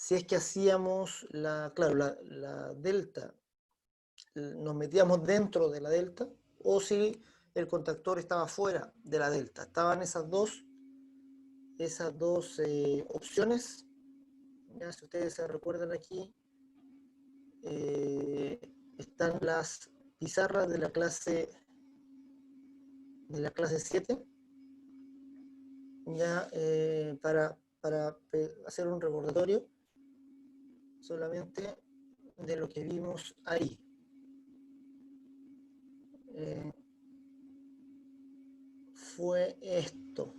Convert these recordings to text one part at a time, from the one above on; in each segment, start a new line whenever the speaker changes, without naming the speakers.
si es que hacíamos claro, la delta, nos metíamos dentro de la delta, o si el contactor estaba fuera de la delta. Estaban esas dos opciones. Ya, si ustedes se recuerdan aquí, están las pizarras de la clase 7, ya, para hacer un recordatorio solamente de lo que vimos ahí. Fue esto.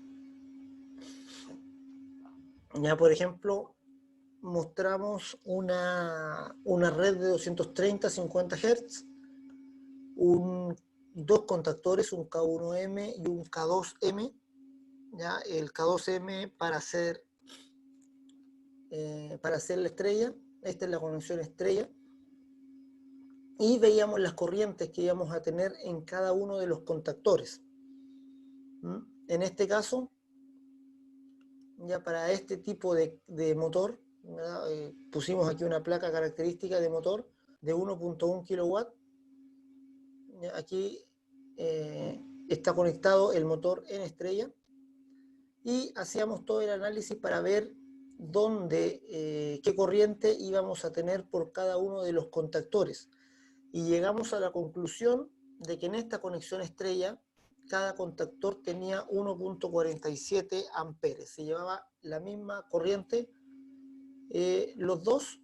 Ya, por ejemplo, mostramos una red de 230-50 Hz, dos contactores, un K1M y un K2M. Ya, el K2M para hacer la estrella. Esta es la conexión estrella. Y veíamos las corrientes que íbamos a tener en cada uno de los contactores. En este caso, ya para este tipo de motor, pusimos aquí una placa característica de motor de 1.1 kW. Aquí está conectado el motor en estrella, y hacíamos todo el análisis para ver qué corriente íbamos a tener por cada uno de los contactores. Y llegamos a la conclusión de que en esta conexión estrella cada contactor tenía 1.47 amperes. Se llevaba la misma corriente los dos.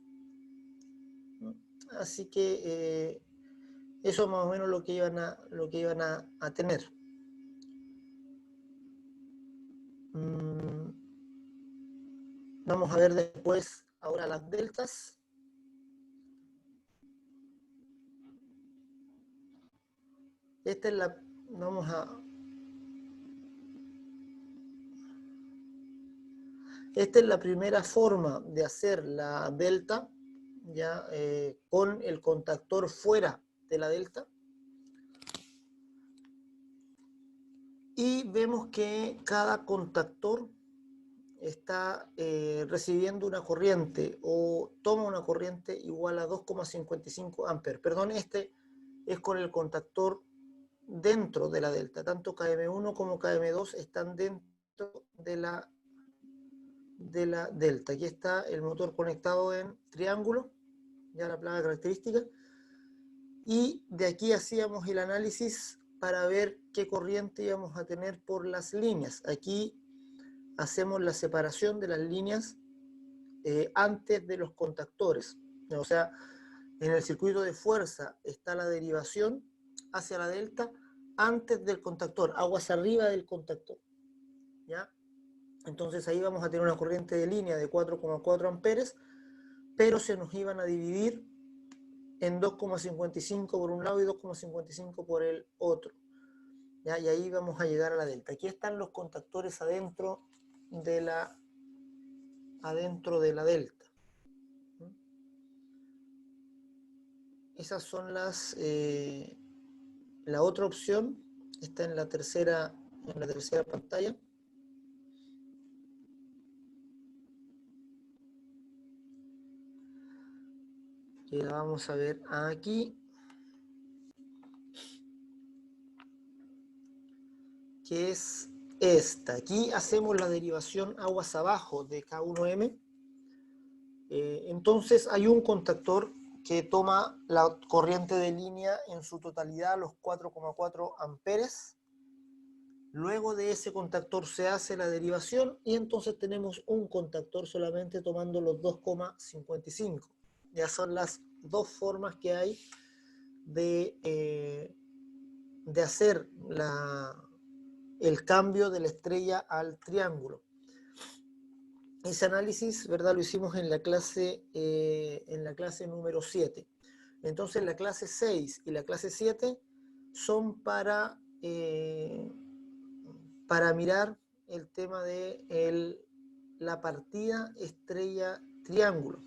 Así que eso es más o menos lo que iban a tener. Vamos a ver después ahora las deltas. Esta es la... Esta es la primera forma de hacer la delta, ya con el contactor fuera de la delta. Y vemos que cada contactor está recibiendo una corriente, o toma una corriente igual a 2,55 amperes. Perdón, este es con el contactor dentro de la delta. Tanto KM1 como KM2 están dentro de la delta. Aquí está el motor conectado en triángulo, ya la placa característica, y de aquí hacíamos el análisis para ver qué corriente íbamos a tener por las líneas. Aquí hacemos la separación de las líneas antes de los contactores. O sea, en el circuito de fuerza está la derivación hacia la delta antes del contactor, aguas arriba del contactor. ¿Ya? Entonces ahí vamos a tener una corriente de línea de 4,4 amperes, pero se nos iban a dividir en 2,55 por un lado y 2,55 por el otro. ¿Ya? Y ahí vamos a llegar a la delta. Aquí están los contactores adentro de la delta. Esas son la otra opción está en la tercera pantalla. Y la vamos a ver aquí, que es esta. Aquí hacemos la derivación aguas abajo de K1M. Entonces hay un contactor que toma la corriente de línea en su totalidad, los 4,4 amperes. Luego de ese contactor se hace la derivación y entonces tenemos un contactor solamente tomando los 2,55. Ya son las dos formas que hay de hacer el cambio de la estrella al triángulo. Ese análisis, ¿verdad?, lo hicimos en la clase número 7. Entonces la clase 6 y la clase 7 son para mirar el tema de la partida estrella triángulo.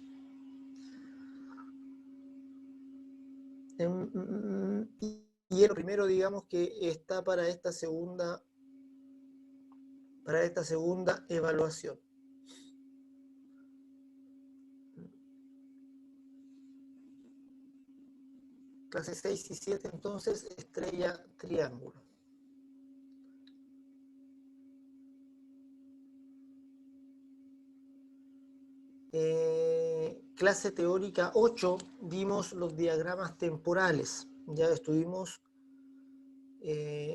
Y el primero, digamos, que está para esta segunda evaluación. Clase 6 y 7, entonces, estrella, triángulo. Clase teórica 8, vimos los diagramas temporales. Ya estuvimos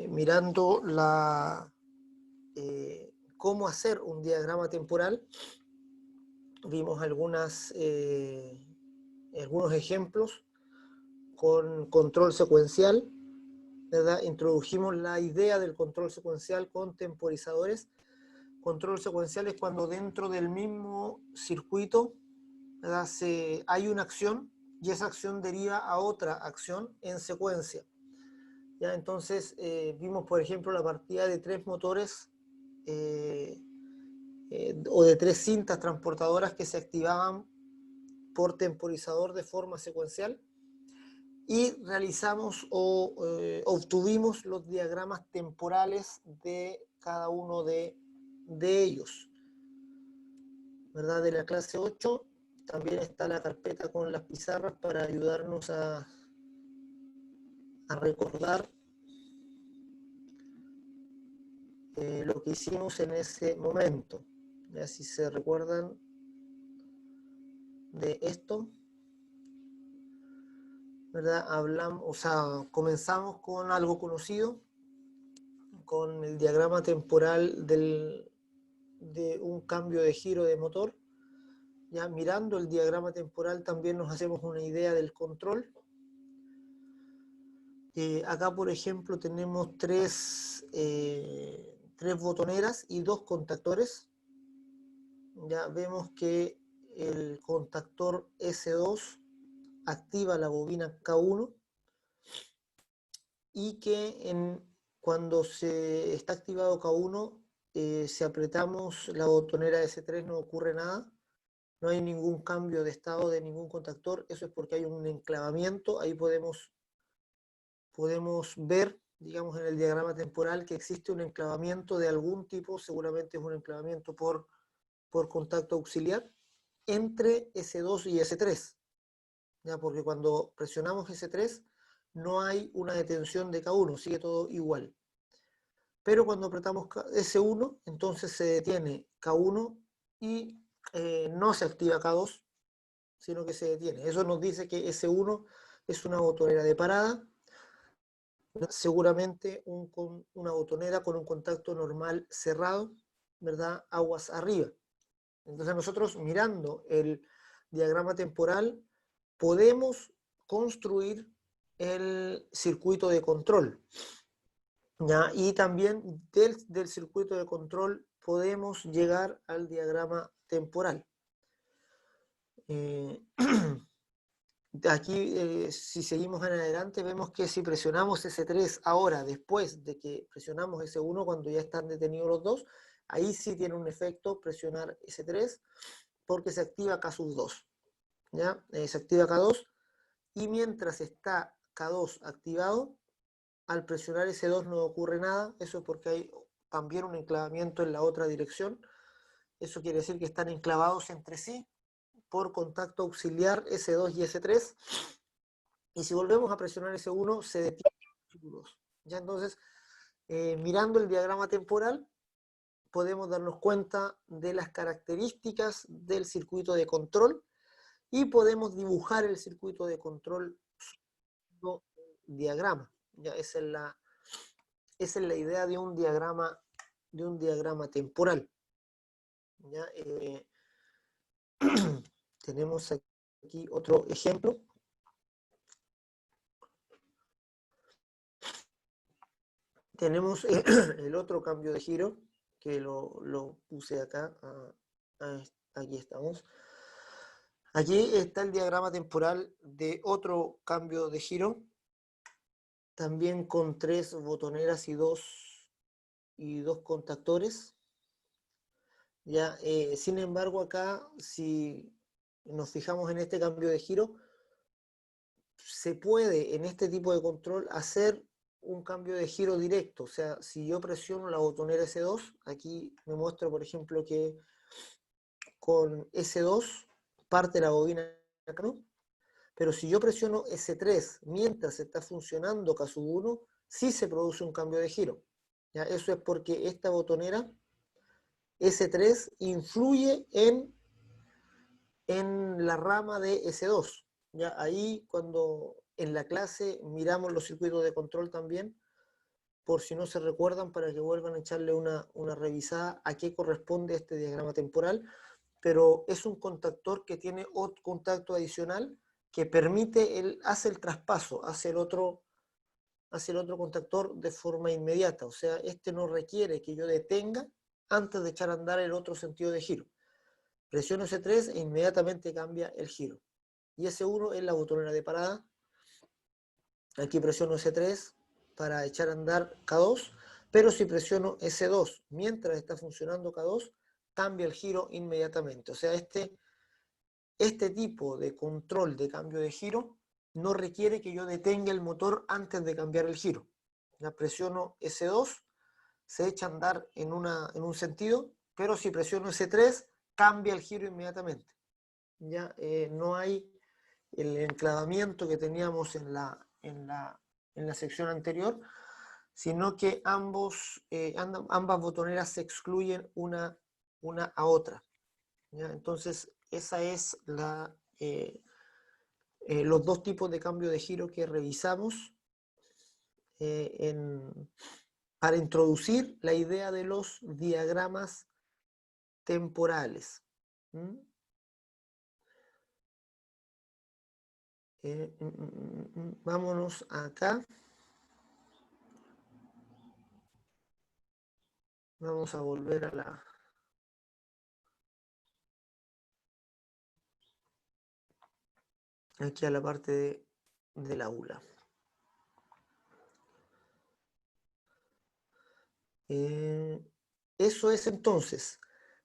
mirando cómo hacer un diagrama temporal. Vimos algunos ejemplos con control secuencial, ¿verdad? Introdujimos la idea del control secuencial con temporizadores. Control secuencial es cuando dentro del mismo circuito, ¿verdad?, hay una acción y esa acción deriva a otra acción en secuencia. ¿Ya? Entonces, vimos, por ejemplo, la partida de 3 motores o de 3 cintas transportadoras que se activaban por temporizador de forma secuencial, y realizamos o obtuvimos los diagramas temporales de cada uno de ellos, ¿verdad? De la clase 8 también está la carpeta con las pizarras para ayudarnos a recordar lo que hicimos en ese momento. Ya, si se recuerdan de esto, ¿verdad? Comenzamos con algo conocido, con el diagrama temporal de un cambio de giro de motor. Ya mirando el diagrama temporal también nos hacemos una idea del control. Acá, por ejemplo, tenemos tres botoneras y 2 contactores. Ya vemos que el contactor S2 activa la bobina K1 y que cuando se está activado K1, si apretamos la botonera S3 no ocurre nada, no hay ningún cambio de estado de ningún contactor. Eso es porque hay un enclavamiento. Ahí podemos ver, digamos, en el diagrama temporal que existe un enclavamiento de algún tipo, seguramente es un enclavamiento por contacto auxiliar, entre S2 y S3, ¿ya? Porque cuando presionamos S3 no hay una detención de K1, sigue todo igual. Pero cuando apretamos S1, entonces se detiene K1 y no se activa K2, sino que se detiene. Eso nos dice que S1 es una botonera de parada, seguramente una botonera con un contacto normal cerrado, ¿verdad? Aguas arriba. Entonces nosotros, mirando el diagrama temporal, podemos construir el circuito de control, ¿ya? Y también del circuito de control podemos llegar al diagrama temporal. Aquí, si seguimos en adelante, vemos que si presionamos S3 ahora, después de que presionamos S1, cuando ya están detenidos los dos, ahí sí tiene un efecto presionar S3, porque se activa K2, ¿ya? Se activa K2, y mientras está K2 activado, al presionar S2 no ocurre nada. Eso es porque hay también un enclavamiento en la otra dirección. Eso quiere decir que están enclavados entre sí por contacto auxiliar S2 y S3, y si volvemos a presionar S1 se detiene S2. Ya, entonces, mirando el diagrama temporal, podemos darnos cuenta de las características del circuito de control y podemos dibujar el circuito de control usando un diagrama. Ya, esa es la idea de un diagrama temporal. ¿Ya? Tenemos aquí otro ejemplo. Tenemos el otro cambio de giro, que lo puse acá. Aquí estamos. Aquí está el diagrama temporal de otro cambio de giro, también con 3 botoneras y dos contactores. Ya, sin embargo, acá, si nos fijamos en este cambio de giro, se puede en este tipo de control hacer un cambio de giro directo. O sea, si yo presiono la botonera S2, aquí me muestra, por ejemplo, que con S2 parte la bobina acá, ¿no? Pero si yo presiono S3 mientras está funcionando K1, sí se produce un cambio de giro. ¿Ya? Eso es porque esta botonera S3 influye en la rama de S2. ¿Ya? Ahí cuando en la clase miramos los circuitos de control también, por si no se recuerdan, para que vuelvan a echarle una revisada a qué corresponde este diagrama temporal, pero es un contactor que tiene otro contacto adicional que permite, hace el traspaso, hace el otro contactor de forma inmediata, o sea, este no requiere que yo detenga antes de echar a andar el otro sentido de giro. Presiono S3 e inmediatamente cambia el giro. Y S1 es la botonera de parada. Aquí presiono S3 para echar a andar K2, pero si presiono S2 mientras está funcionando K2, cambia el giro inmediatamente. O sea, este tipo de control de cambio de giro no requiere que yo detenga el motor antes de cambiar el giro. Ya presiono S2, se echa a andar en un sentido, pero si presiono S3, cambia el giro inmediatamente. Ya no hay el enclavamiento que teníamos en la sección anterior, sino que ambas botoneras se excluyen una a otra. ¿Ya? Entonces, esa es los dos tipos de cambio de giro que revisamos para introducir la idea de los diagramas temporales. ¿Mm? Vámonos acá. Vamos a volver aquí a la parte del aula. Eso es entonces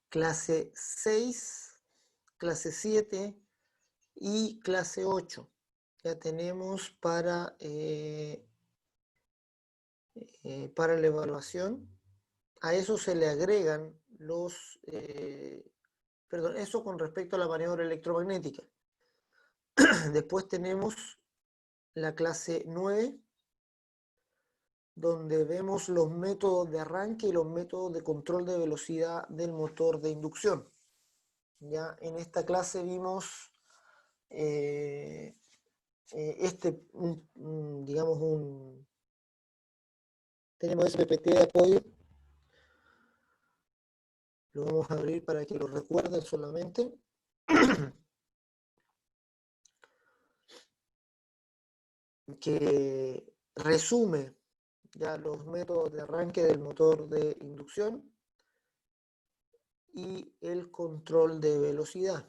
clase 6, clase 7 y clase 8. Ya tenemos para la evaluación. A eso se le agregan eso con respecto a la maniobra electromagnética. Después tenemos la clase 9, donde vemos los métodos de arranque y los métodos de control de velocidad del motor de inducción. Ya en esta clase vimos tenemos SPPT de apoyo. Lo vamos a abrir para que lo recuerden solamente. Que resume ya los métodos de arranque del motor de inducción y el control de velocidad.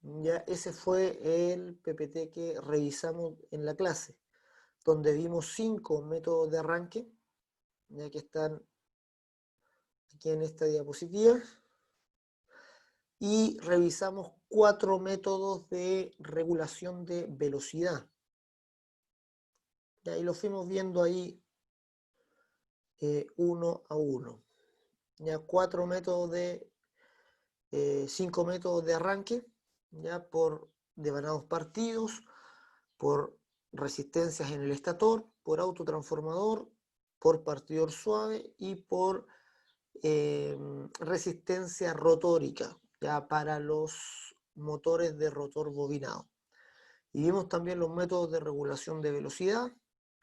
Ya ese fue el PPT que revisamos en la clase, donde vimos 5 métodos de arranque, ya que están aquí en esta diapositiva, y revisamos 4 métodos de regulación de velocidad. Ya, y lo fuimos viendo ahí uno a uno. Ya 5 métodos de arranque, ya por devanados partidos, por resistencias en el estator, por autotransformador, por partidor suave y por resistencia rotórica, ya para los motores de rotor bobinado. Y vimos también los métodos de regulación de velocidad,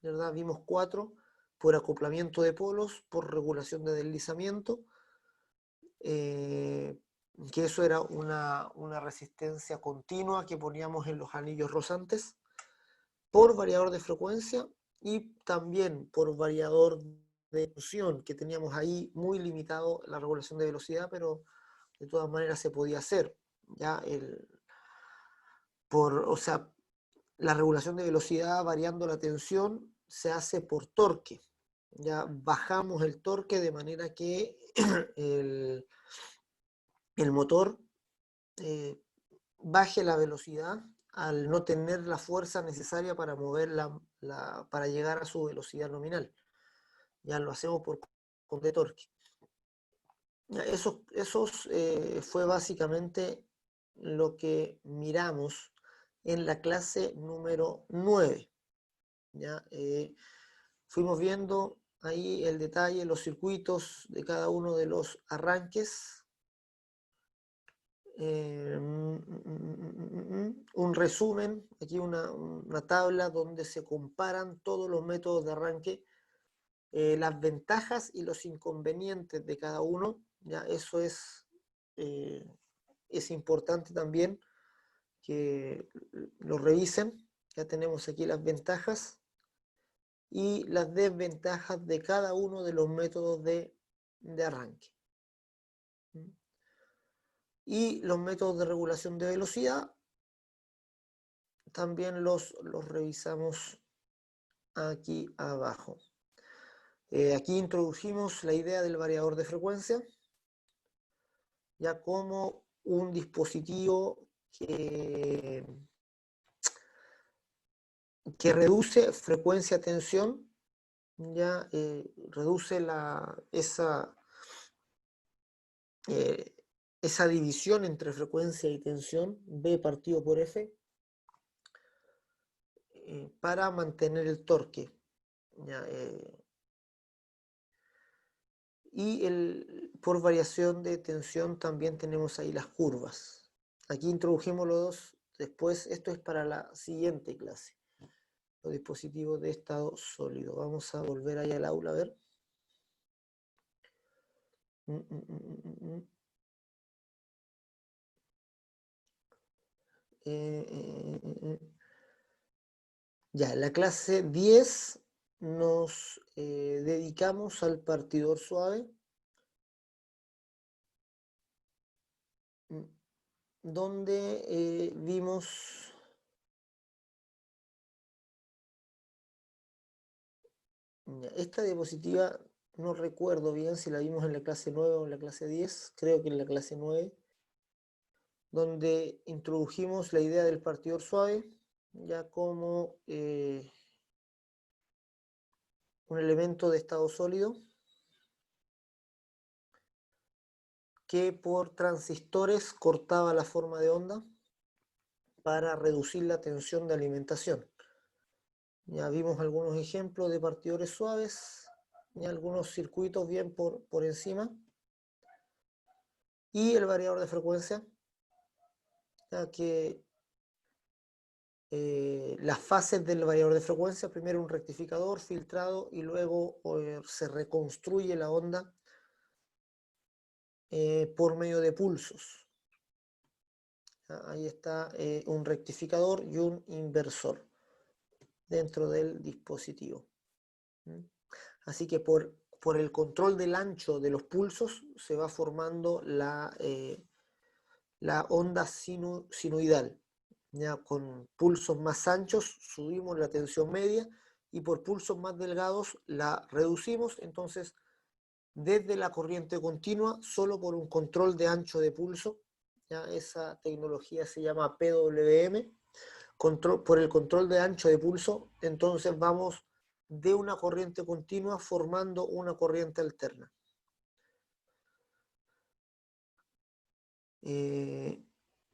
¿verdad? Vimos 4, por acoplamiento de polos, por regulación de deslizamiento, que eso era una resistencia continua que poníamos en los anillos rozantes, por variador de frecuencia y también por variador de función, que teníamos ahí muy limitado la regulación de velocidad, pero de todas maneras se podía hacer. Ya o sea, la regulación de velocidad variando la tensión se hace por torque. Ya bajamos el torque de manera que el motor baje la velocidad al no tener la fuerza necesaria para mover para llegar a su velocidad nominal. Ya lo hacemos por de torque. Ya, eso fue básicamente lo que miramos en la clase número 9. ¿Ya? Fuimos viendo ahí el detalle, los circuitos de cada uno de los arranques. Un resumen, aquí una tabla donde se comparan todos los métodos de arranque, las ventajas y los inconvenientes de cada uno. Ya eso es importante también que lo revisen. Ya tenemos aquí las ventajas y las desventajas de cada uno de los métodos de arranque. Y los métodos de regulación de velocidad también los revisamos aquí abajo. Aquí introdujimos la idea del variador de frecuencia, ya como un dispositivo que reduce frecuencia-tensión, ya reduce esa división entre frecuencia y tensión, B partido por F, para mantener el torque. ¿Ya? Y por variación de tensión también tenemos ahí las curvas. Aquí introdujimos los dos, después esto es para la siguiente clase, los dispositivos de estado sólido. Vamos a volver ahí al aula a ver. Ya, en la clase 10 nos dedicamos al partidor suave, donde vimos esta diapositiva. No recuerdo bien si la vimos en la clase 9 o en la clase 10, creo que en la clase 9, donde introdujimos la idea del partidor suave, ya como un elemento de estado sólido que por transistores cortaba la forma de onda para reducir la tensión de alimentación. Ya vimos algunos ejemplos de partidores suaves, y algunos circuitos bien por encima. Y el variador de frecuencia, ya que las fases del variador de frecuencia, primero un rectificador, filtrado, y luego se reconstruye la onda por medio de pulsos. Ahí está un rectificador y un inversor dentro del dispositivo. Así que por el control del ancho de los pulsos se va formando la onda sinusoidal. Ya con pulsos más anchos subimos la tensión media y por pulsos más delgados la reducimos. Entonces, desde la corriente continua, solo por un control de ancho de pulso, ya esa tecnología se llama PWM, por el control de ancho de pulso, entonces vamos de una corriente continua formando una corriente alterna.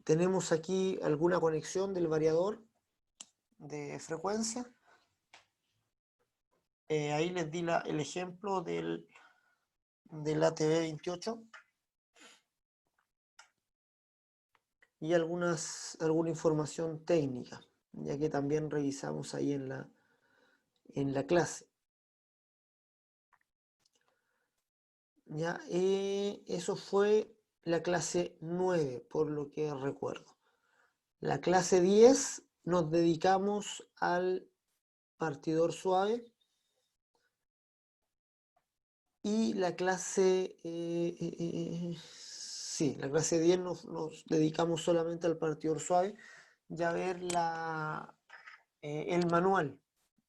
Tenemos aquí alguna conexión del variador de frecuencia. Ahí les di el ejemplo del ATB28 y alguna información técnica, ya que también revisamos ahí en la clase. Ya, eso fue la clase 9, por lo que recuerdo. La clase 10 nos dedicamos al partidor suave. Y la clase, sí, la clase 10 nos dedicamos solamente al partidor suave, ya ver el manual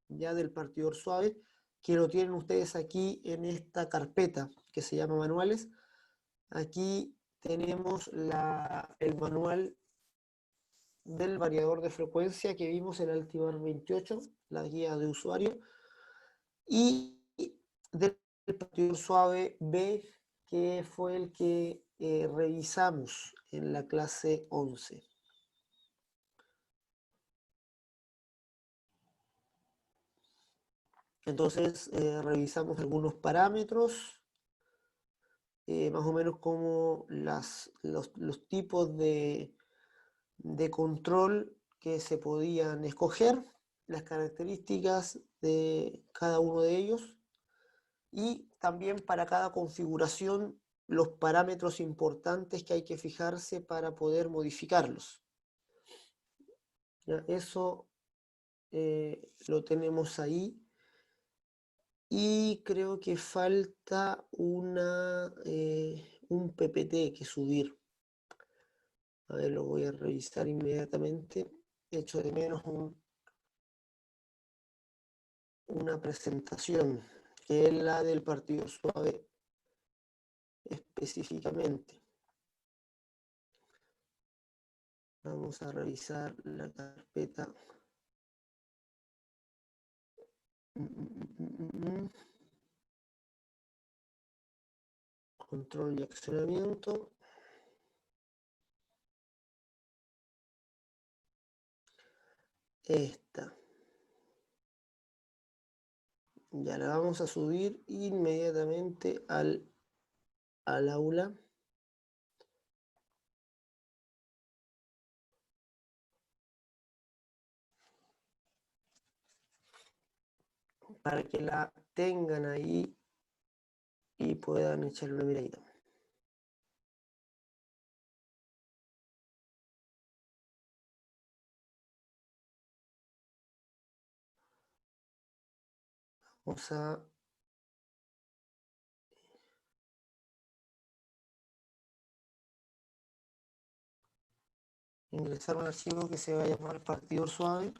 ya del partidor suave, que lo tienen ustedes aquí en esta carpeta que se llama manuales. Aquí tenemos el manual del variador de frecuencia que vimos en el Altivar 28, la guía de usuario, y del partidor suave B, que fue el que revisamos en la clase 11. Entonces revisamos algunos parámetros, más o menos como los tipos de control que se podían escoger, las características de cada uno de ellos y también para cada configuración los parámetros importantes que hay que fijarse para poder modificarlos. ¿Ya? Eso lo tenemos ahí. Y creo que falta un PPT que subir. A ver, lo voy a revisar inmediatamente. Echo de menos una presentación, que es la del partido suave específicamente. Vamos a revisar la carpeta. Control y accionamiento. Esta. Ya la vamos a subir inmediatamente al aula. Para que la tengan ahí y puedan echarle una miradita. Vamos a ingresar un archivo que se va a llamar partidor suave.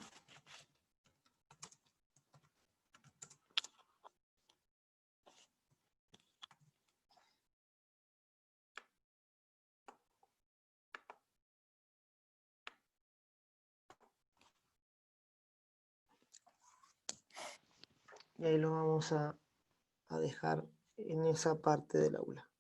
Y ahí lo vamos a dejar en esa parte del aula.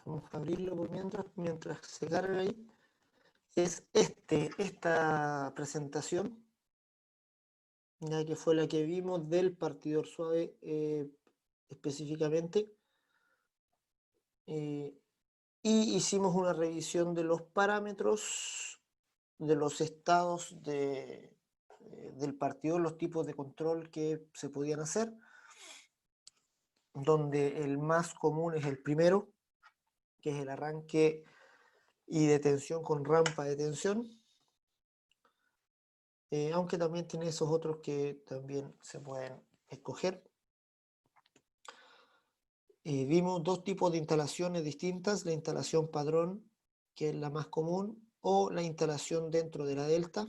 Vamos a abrirlo por mientras se carga ahí. Es esta presentación, ya que fue la que vimos del partidor suave específicamente. Y hicimos una revisión de los parámetros, de los estados del partidor, los tipos de control que se podían hacer, donde el más común es el primero, que es el arranque y detención con rampa de tensión, aunque también tiene esos otros que también se pueden escoger. Vimos dos tipos de instalaciones distintas, la instalación padrón, que es la más común, o la instalación dentro de la delta,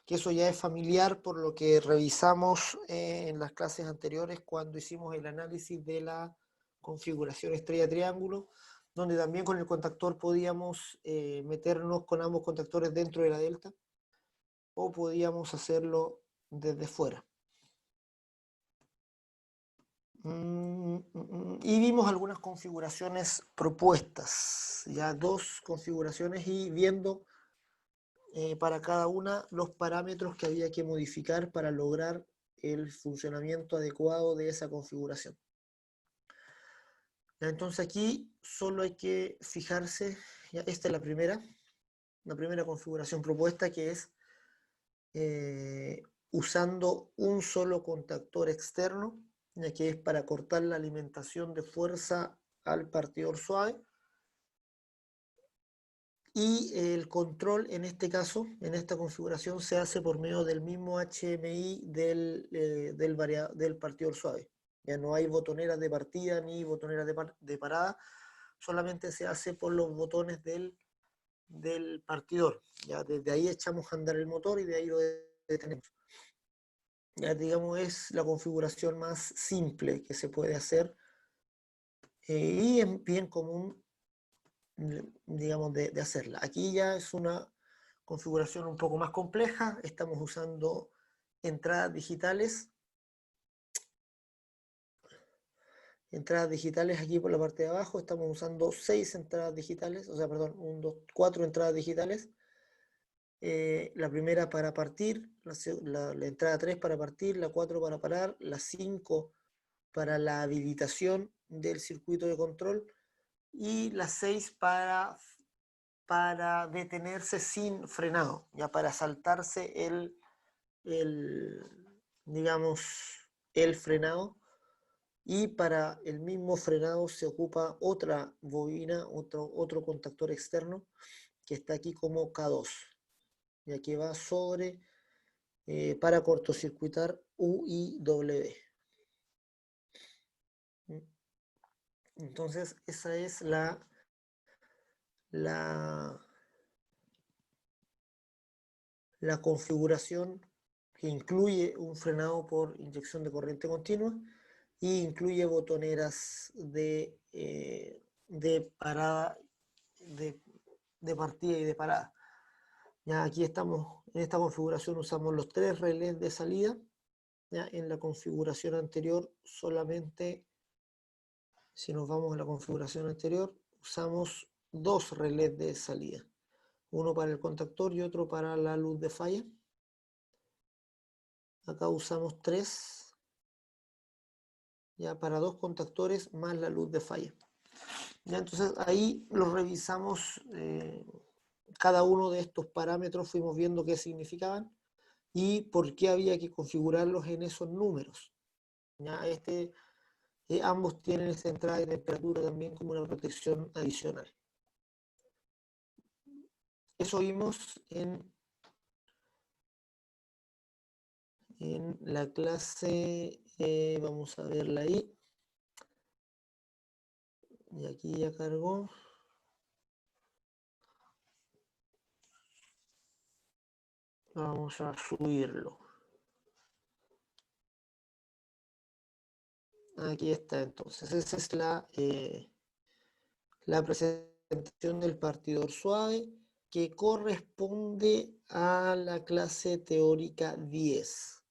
que eso ya es familiar por lo que revisamos en las clases anteriores cuando hicimos el análisis de la configuración estrella-triángulo, donde también con el contactor podíamos meternos con ambos contactores dentro de la delta, o podíamos hacerlo desde fuera. Y vimos algunas configuraciones propuestas, ya dos configuraciones, y viendo para cada una los parámetros que había que modificar para lograr el funcionamiento adecuado de esa configuración. Entonces aquí solo hay que fijarse, ya, esta es la primera configuración propuesta, que es usando un solo contactor externo, ya que es para cortar la alimentación de fuerza al partidor suave. Y el control en este caso, en esta configuración, se hace por medio del mismo HMI del partidor suave. Ya no hay botoneras de partida ni botoneras de parada, solamente se hace por los botones del partidor. Ya desde ahí echamos a andar el motor y de ahí lo detenemos. Ya digamos es la configuración más simple que se puede hacer y es bien común, digamos, de hacerla. Aquí ya es una configuración un poco más compleja. Estamos usando entradas digitales. Entradas digitales aquí por la parte de abajo. Estamos usando 6 entradas digitales, o sea, perdón, 1, 2, 4 entradas digitales. La primera para partir, la entrada 3 para partir, la 4 para parar, la 5 para la habilitación del circuito de control y la 6 para detenerse sin frenado, ya para saltarse digamos, el frenado, y para el mismo frenado se ocupa otra bobina, otro contactor externo que está aquí como K2, ya que va sobre para cortocircuitar U y W. Entonces esa es la configuración que incluye un frenado por inyección de corriente continua y incluye botoneras de parada, de partida y de parada. Ya aquí estamos, en esta configuración usamos los 3 relés de salida. Ya en la configuración anterior solamente, si nos vamos a la configuración anterior, usamos 2 relés de salida. Uno para el contactor y otro para la luz de falla. Acá usamos 3, ya para 2 contactores más la luz de falla. Ya, entonces ahí lo revisamos, cada uno de estos parámetros fuimos viendo qué significaban y por qué había que configurarlos en esos números. Ya ambos tienen esta entrada de temperatura también como una protección adicional. Eso vimos en la clase, vamos a verla ahí. Y aquí ya cargó. Vamos a subirlo. Aquí está entonces. Esa es la presentación del partidor suave que corresponde a la clase teórica 10.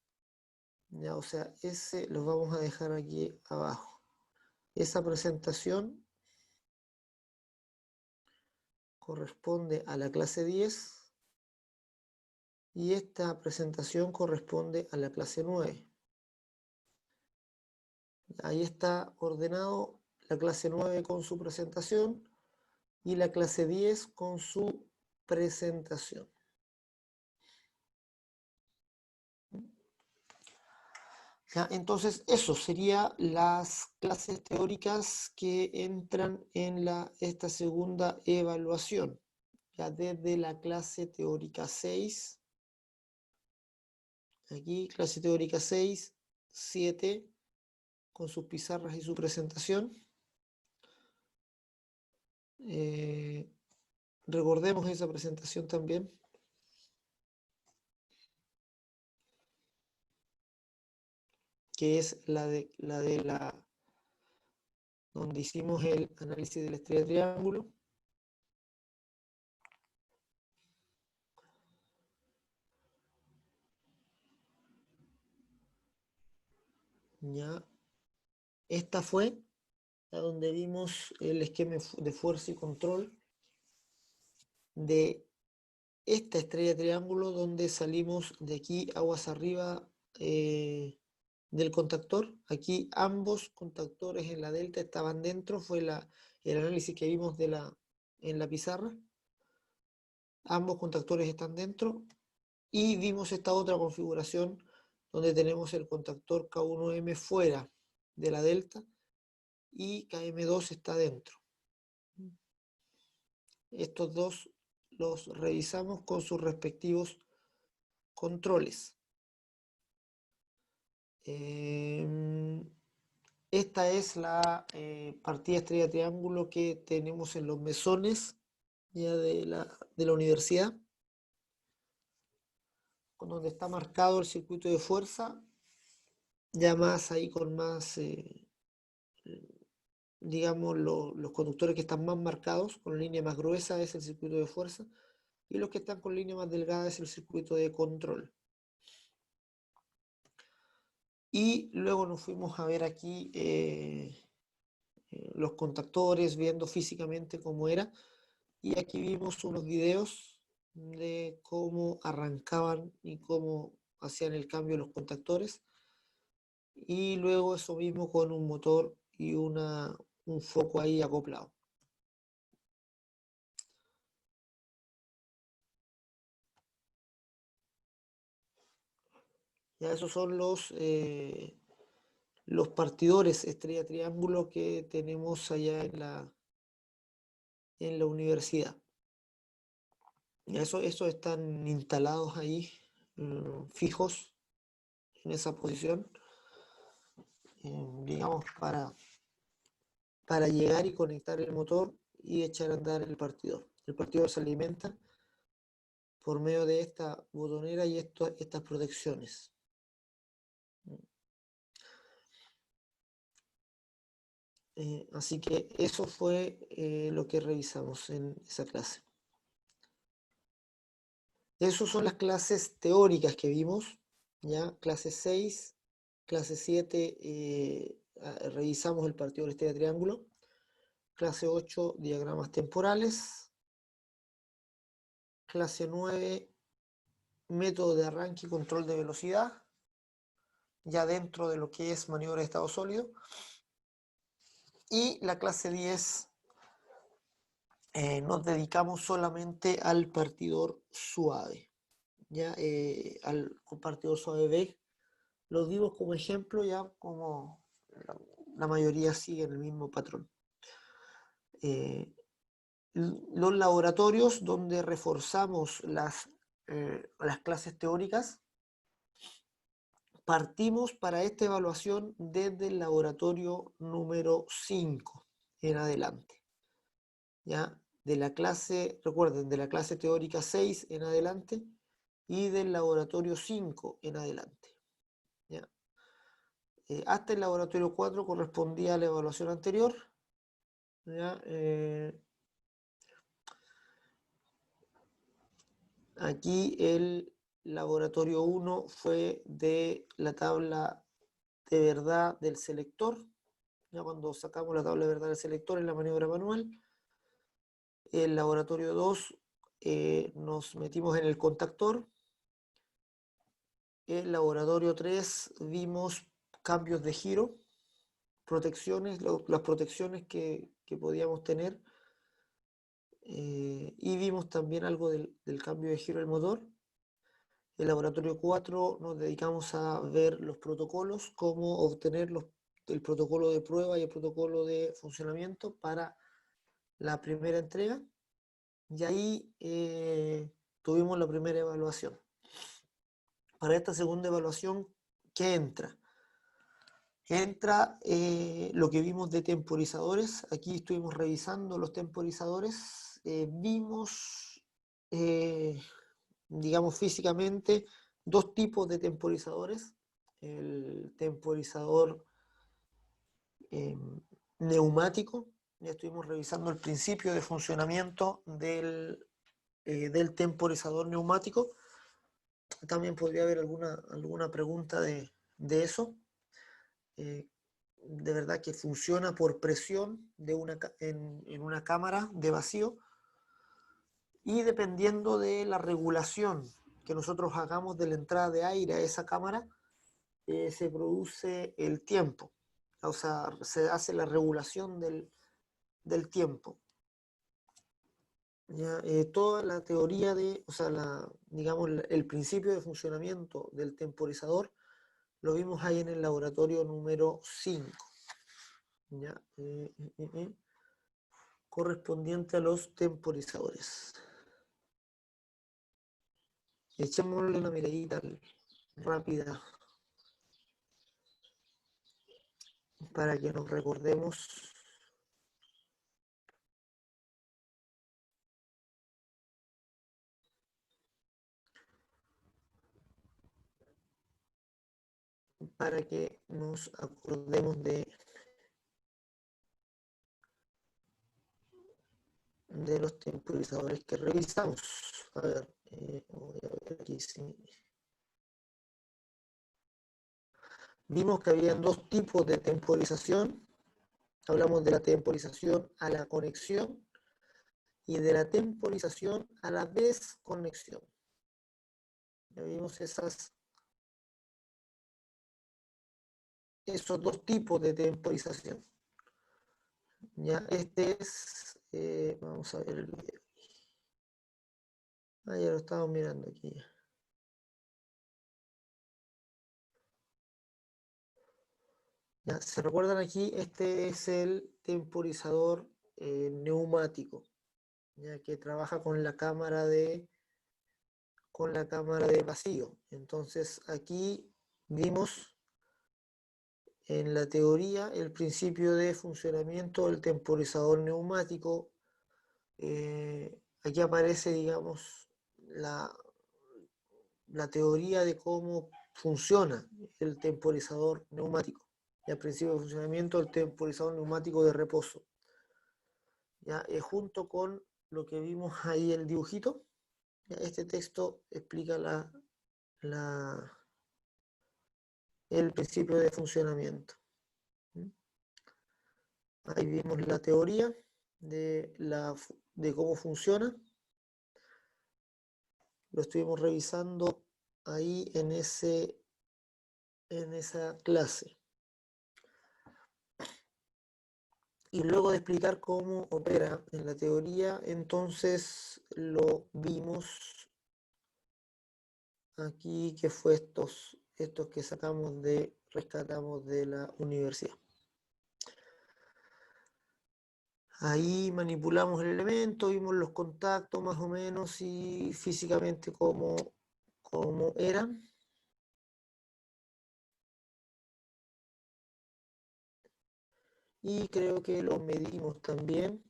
Ya, o sea, ese lo vamos a dejar aquí abajo. Esa presentación corresponde a la clase 10 y esta presentación corresponde a la clase 9. Ahí está ordenado la clase 9 con su presentación y la clase 10 con su presentación. ¿Ya? Entonces, eso serían las clases teóricas que entran en esta segunda evaluación. Ya desde la clase teórica 6, aquí clase teórica 6, 7, con sus pizarras y su presentación. Recordemos esa presentación también. Que es donde hicimos el análisis de la estrella de triángulo. Ya. Esta fue la donde vimos el esquema de fuerza y control de esta estrella de triángulo, donde salimos de aquí aguas arriba del contactor. Aquí ambos contactores en la delta estaban dentro, fue el análisis que vimos en la pizarra. Ambos contactores están dentro y vimos esta otra configuración donde tenemos el contactor K1M fuera de la delta y KM2 está dentro. Estos dos los revisamos con sus respectivos controles. Esta es la partida estrella triángulo que tenemos en los mesones ya de la universidad, con donde está marcado el circuito de fuerza, ya más ahí con más, digamos, los conductores que están más marcados, con la línea más gruesa es el circuito de fuerza, y los que están con línea más delgada es el circuito de control. Y luego nos fuimos a ver aquí los contactores, viendo físicamente cómo era, y aquí vimos unos videos de cómo arrancaban y cómo hacían el cambio de los contactores, y luego eso mismo con un motor y un foco ahí acoplado. Ya esos son los partidores estrella triángulo que tenemos allá en la universidad. Ya esos están instalados ahí, fijos en esa posición, digamos, para llegar y conectar el motor y echar a andar el partidor. El partidor se alimenta por medio de esta botonera y estas protecciones. Así que eso fue lo que revisamos en esa clase. Esas son las clases teóricas que vimos, ¿ya? Clase 6, clase 7, revisamos el partidor estrella triángulo. Clase 8, diagramas temporales. Clase 9, método de arranque y control de velocidad, ya dentro de lo que es maniobra de estado sólido. Y la clase 10, nos dedicamos solamente al partidor suave, ya al partidor suave B. Lo dimos como ejemplo, ya como la mayoría sigue el mismo patrón. Los laboratorios donde reforzamos las clases teóricas, partimos para esta evaluación desde el laboratorio número 5 en adelante. ¿Ya? De la clase, recuerden, de la clase teórica 6 en adelante y del laboratorio 5 en adelante. ¿Ya? Hasta el laboratorio 4 correspondía a la evaluación anterior. ¿Ya? Aquí el laboratorio 1 fue de la tabla de verdad del selector. Ya cuando sacamos la tabla de verdad del selector en la maniobra manual. El laboratorio 2 nos metimos en el contactor. El laboratorio 3 vimos cambios de giro, protecciones, las protecciones que podíamos tener. Y vimos también algo del cambio de giro del motor. El laboratorio 4 nos dedicamos a ver los protocolos, cómo obtener el protocolo de prueba y el protocolo de funcionamiento para la primera entrega. Y ahí tuvimos la primera evaluación. Para esta segunda evaluación, ¿qué entra? Entra lo que vimos de temporizadores. Aquí estuvimos revisando los temporizadores. Vimos, digamos físicamente, dos tipos de temporizadores. El temporizador neumático. Ya estuvimos revisando el principio de funcionamiento del temporizador neumático. También podría haber alguna pregunta de eso. De verdad que funciona por presión en una cámara de vacío, y dependiendo de la regulación que nosotros hagamos de la entrada de aire a esa cámara, se produce el tiempo, o sea, se hace la regulación del tiempo. ¿Ya? Toda la teoría o sea, digamos, el principio de funcionamiento del temporizador lo vimos ahí en el laboratorio número 5, ¿ya? Correspondiente a los temporizadores. Echémosle una miradita rápida para que nos recordemos para que nos acordemos de los temporizadores que revisamos. A ver, voy a ver aquí si... Vimos que había dos tipos de temporización. Hablamos de la temporización a la conexión y de la temporización a la desconexión. Ya vimos esos dos tipos de temporización. Ya, este es, vamos a ver el video. Ah, ya lo estamos mirando aquí. Ya, ¿se recuerdan aquí? Este es el temporizador neumático, ya que trabaja con la cámara de vacío. Entonces aquí vimos en la teoría el principio de funcionamiento del temporizador neumático. Aquí aparece, digamos, la teoría de cómo funciona el temporizador neumático. Y al principio de funcionamiento el temporizador neumático de reposo. ¿Ya? Junto con lo que vimos ahí el dibujito, ¿ya? Este texto explica el principio de funcionamiento. Ahí vimos la teoría de cómo funciona. Lo estuvimos revisando ahí en esa clase. Y luego de explicar cómo opera en la teoría, entonces lo vimos aquí, que fue estos que rescatamos de la universidad. Ahí manipulamos el elemento, vimos los contactos más o menos y físicamente cómo eran. Y creo que lo medimos también.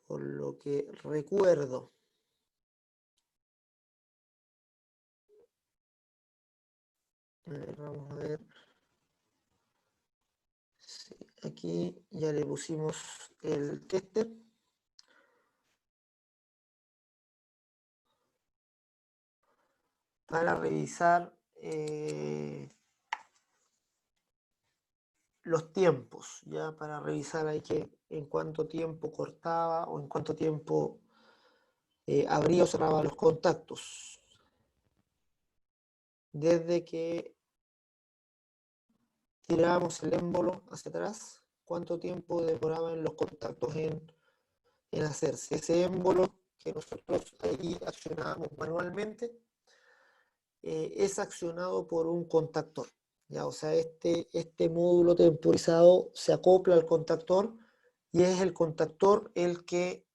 Por lo que recuerdo. A ver, vamos a ver. Sí, aquí ya le pusimos el tester. Para revisar los tiempos, ya para revisar ahí en cuánto tiempo cortaba o en cuánto tiempo abría o cerraba los contactos. Desde que tirábamos el émbolo hacia atrás, cuánto tiempo demoraban los contactos en hacerse. Ese émbolo que nosotros ahí accionábamos manualmente es accionado por un contactor. ¿Ya? O sea, este módulo temporizado se acopla al contactor y es el contactor el que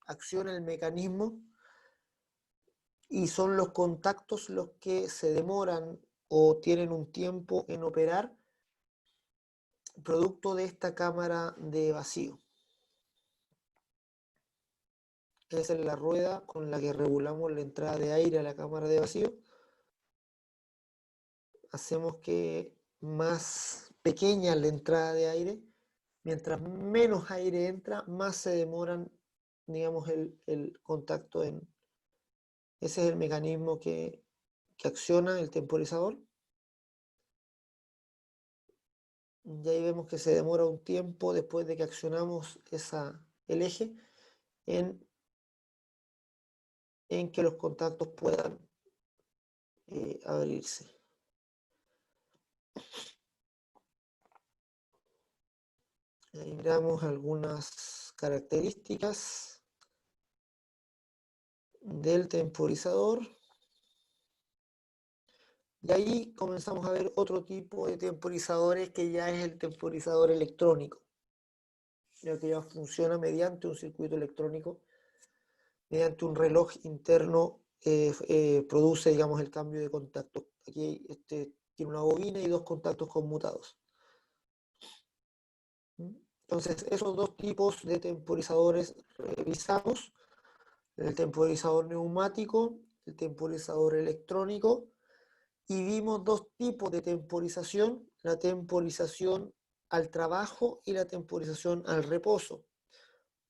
acciona el mecanismo, y son los contactos los que se demoran o tienen un tiempo en operar producto de esta cámara de vacío. Esa es la rueda con la que regulamos la entrada de aire a la cámara de vacío. Hacemos que más pequeña la entrada de aire. Mientras menos aire entra, más se demoran, digamos, el contacto en... Ese es el mecanismo que acciona el temporizador. Y ahí vemos que se demora un tiempo después de que accionamos el eje en que los contactos puedan abrirse. Ahí miramos algunas características del temporizador. Y ahí comenzamos a ver otro tipo de temporizadores, que ya es el temporizador electrónico, ya que ya funciona mediante un circuito electrónico, mediante un reloj interno, produce, digamos, el cambio de contacto. Aquí tiene una bobina y dos contactos conmutados. Entonces, esos dos tipos de temporizadores revisamos: el temporizador neumático, el temporizador electrónico, y vimos dos tipos de temporización: la temporización al trabajo y la temporización al reposo,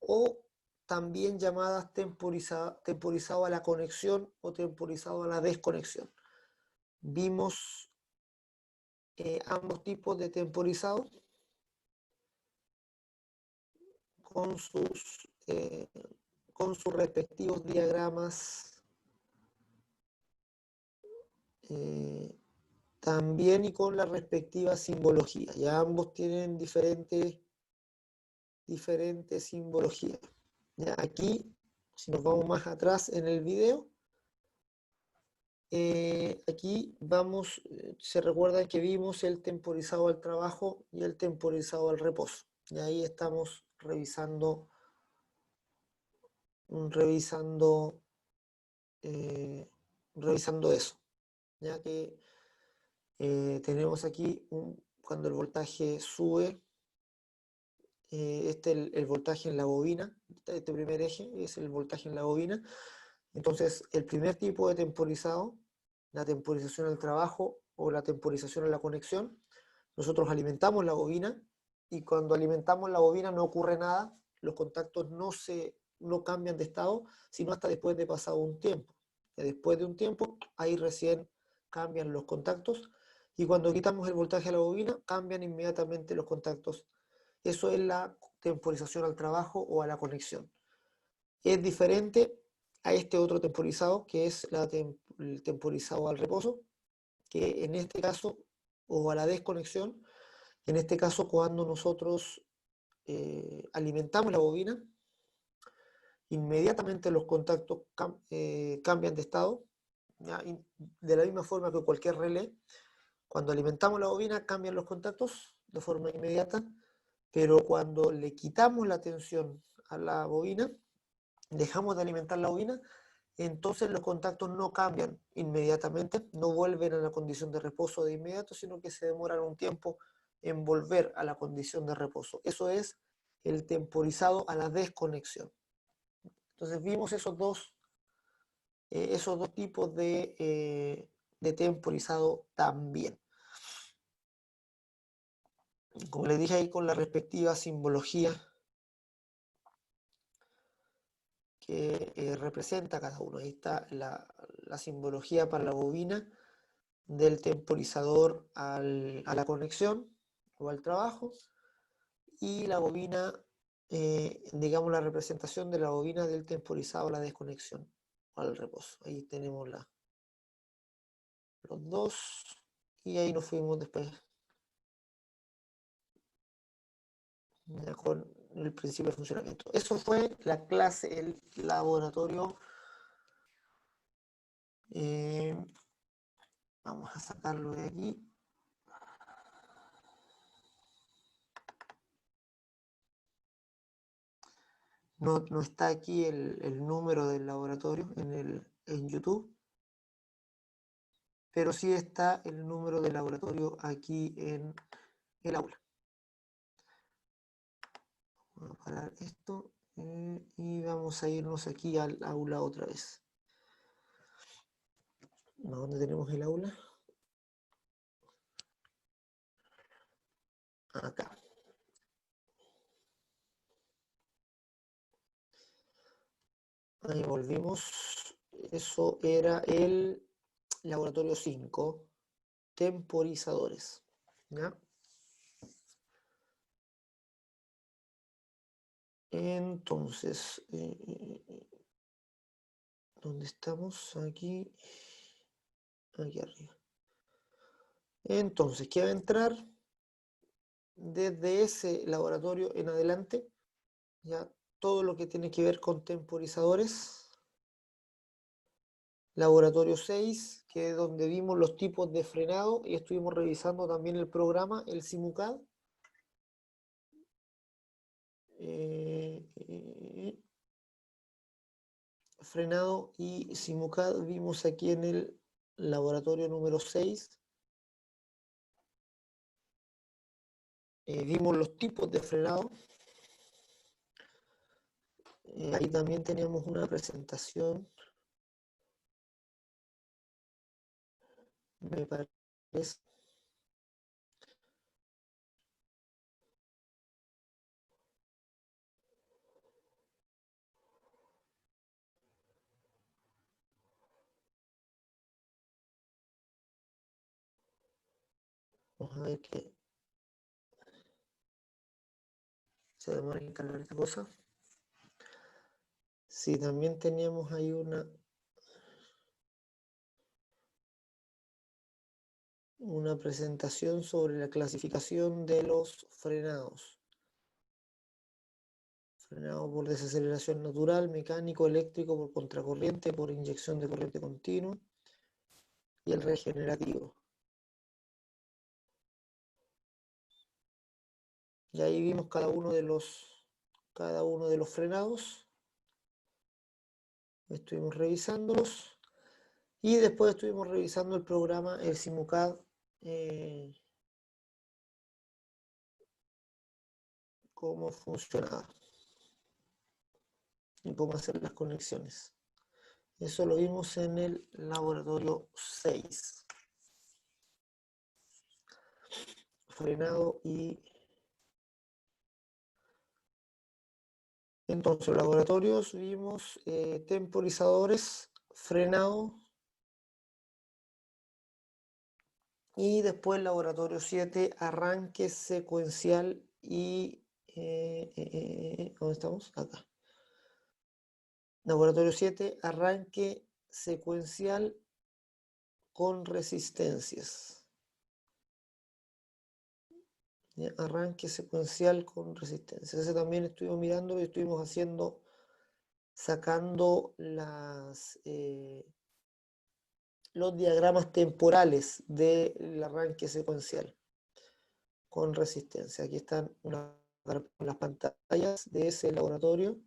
o también llamadas temporizado a la conexión o temporizado a la desconexión. Vimos ambos tipos de temporizado con sus respectivos diagramas también y con la respectiva simbología. Ya ambos tienen diferentes simbologías. Ya aquí, si nos vamos más atrás en el video, aquí vamos, se recuerdan que vimos el temporizado al trabajo y el temporizado al reposo. Y ahí estamos revisando eso, ya que tenemos aquí cuando el voltaje sube, el voltaje en la bobina, este primer eje es el voltaje en la bobina. Entonces, el primer tipo de temporizado, la temporización al trabajo o la temporización a la conexión, nosotros alimentamos la bobina y cuando alimentamos la bobina no ocurre nada, los contactos no cambian de estado, sino hasta después de pasado un tiempo. Y después de un tiempo, ahí recién cambian los contactos y cuando quitamos el voltaje a la bobina, cambian inmediatamente los contactos. Eso es la temporización al trabajo o a la conexión. Es diferente a este otro temporizado, que es el temporizado al reposo, que en este caso, o a la desconexión, en este caso cuando nosotros alimentamos la bobina, inmediatamente los contactos cambian de estado, ¿ya? De la misma forma que cualquier relé, cuando alimentamos la bobina cambian los contactos de forma inmediata, pero cuando le quitamos la tensión a la bobina, dejamos de alimentar la bobina, entonces los contactos no cambian inmediatamente, no vuelven a la condición de reposo de inmediato, sino que se demoran un tiempo en volver a la condición de reposo. Eso es el temporizado a la desconexión. Entonces vimos esos dos tipos de temporizado también. Como les dije ahí, con la respectiva simbología que representa cada uno. Ahí está la simbología para la bobina del temporizador a la conexión o al trabajo, y la bobina, digamos la representación de la bobina del temporizado a la desconexión o al reposo. Ahí tenemos los dos y ahí nos fuimos después ya con el principio de funcionamiento. Eso fue la clase, el laboratorio. Vamos a sacarlo de aquí. No está aquí el número del laboratorio en YouTube, pero sí está el número del laboratorio aquí en el aula. Vamos a parar esto y vamos a irnos aquí al aula otra vez. ¿Dónde tenemos el aula? Acá. Ahí volvimos. Eso era el laboratorio 5, temporizadores. ¿Ya? Entonces, ¿dónde estamos? Aquí arriba. Entonces, ¿qué va a entrar? Desde ese laboratorio en adelante, ya todo lo que tiene que ver con temporizadores. Laboratorio 6, que es donde vimos los tipos de frenado y estuvimos revisando también el programa, el Simucad. Frenado y Simucad vimos aquí en el laboratorio número 6. Vimos los tipos de frenado. Ahí también tenemos una presentación, me parece. Vamos a ver que se demora en cargar esta cosa. Sí, también teníamos ahí una presentación sobre la clasificación de los frenados. Frenado por desaceleración natural, mecánico, eléctrico, por contracorriente, por inyección de corriente continua y el regenerativo. Y ahí vimos cada uno de los frenados. Estuvimos revisándolos y después estuvimos revisando el programa, el Simucad, cómo funcionaba y cómo hacer las conexiones. Eso lo vimos en el laboratorio 6. Frenado y... Entonces, en laboratorios vimos temporizadores, frenado, y después laboratorio 7, arranque secuencial y... ¿dónde estamos? Acá. Laboratorio 7, arranque secuencial con resistencias. ¿Ya? Arranque secuencial con resistencias. Ese también estuvimos mirando y estuvimos haciendo, sacando los diagramas temporales del arranque secuencial con resistencia. Aquí están las pantallas de ese laboratorio.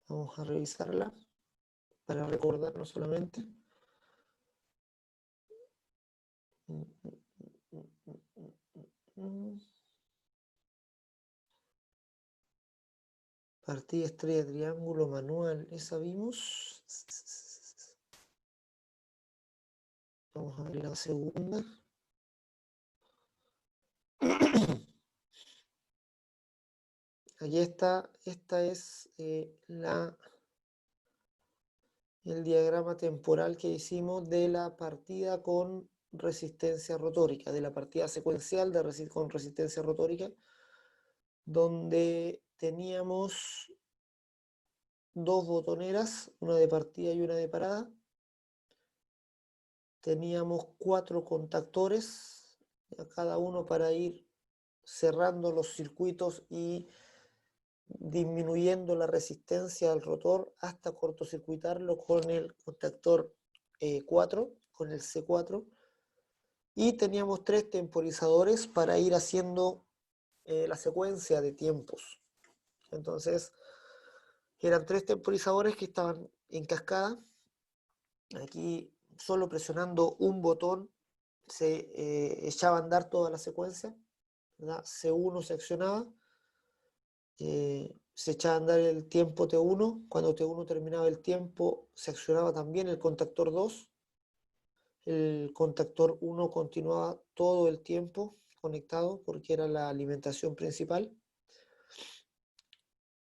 Vamos a revisarla para recordarnos solamente. Partida, estrella, triángulo, manual, esa vimos. Vamos a ver la segunda. Aquí está, esta es el diagrama temporal que hicimos de la partida con resistencia rotórica, de la partida secuencial con resistencia rotórica, donde teníamos dos botoneras, una de partida y una de parada. Teníamos 4 contactores, cada uno para ir cerrando los circuitos y disminuyendo la resistencia al rotor hasta cortocircuitarlo con el contactor 4, con el C4. Y teníamos 3 temporizadores para ir haciendo la secuencia de tiempos. Entonces, eran 3 temporizadores que estaban en cascada. Aquí, solo presionando un botón, se echaba a andar toda la secuencia, ¿verdad? C1 se accionaba, se echaba a andar el tiempo T1, cuando T1 terminaba el tiempo, se accionaba también el contactor 2, el contactor 1 continuaba todo el tiempo conectado porque era la alimentación principal,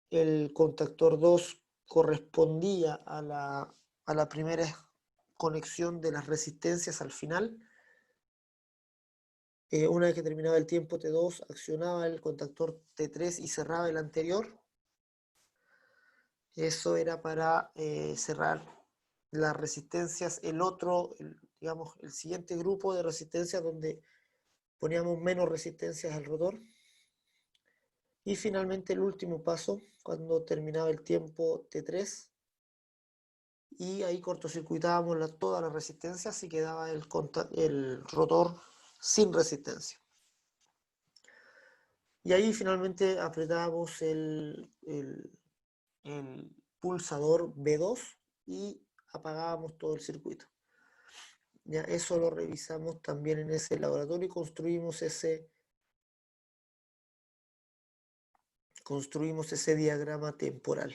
el contactor 2 correspondía a la primera conexión de las resistencias al final. Una vez que terminaba el tiempo T2, accionaba el contactor T3 y cerraba el anterior. Eso era para cerrar las resistencias, digamos, el siguiente grupo de resistencias donde poníamos menos resistencias al rotor. Y finalmente el último paso, cuando terminaba el tiempo T3, y ahí cortocircuitábamos todas las resistencias y quedaba el rotor sin resistencia. Y ahí finalmente apretábamos el pulsador B2 y apagábamos todo el circuito. Ya eso lo revisamos también en ese laboratorio y construimos ese diagrama temporal.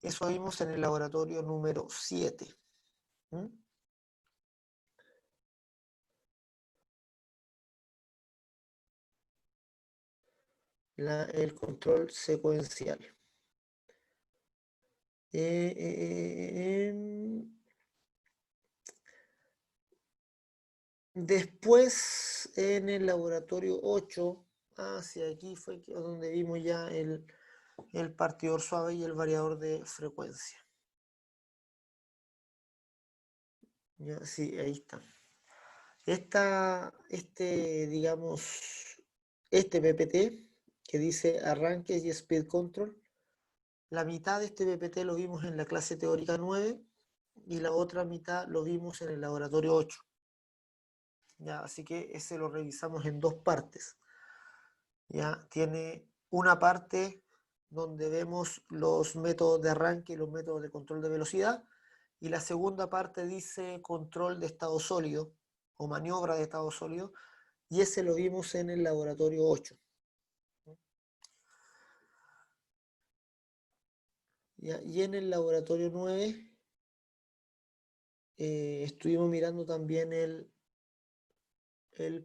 Eso vimos en el laboratorio número 7. el control secuencial. Después, en el laboratorio 8, hacia aquí fue donde vimos ya el partidor suave y el variador de frecuencia. Ya, sí, ahí está. Digamos, este PPT que dice arranques y speed control, la mitad de este PPT lo vimos en la clase teórica 9 y la otra mitad lo vimos en el laboratorio 8. Ya, así que ese lo revisamos en dos partes. Ya, tiene una parte donde vemos los métodos de arranque y los métodos de control de velocidad, y la segunda parte dice control de estado sólido o maniobra de estado sólido, y ese lo vimos en el laboratorio 8. ¿Ya? Y en el laboratorio 9 estuvimos mirando también el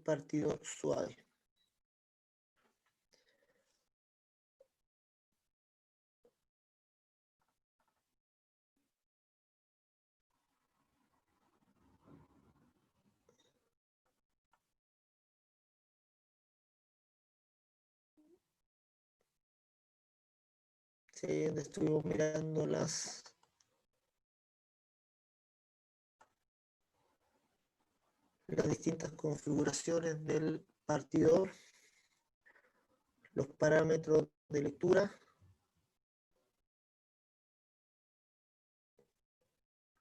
partidor suave. Sí, estuvimos mirando las distintas configuraciones del partidor, los parámetros de lectura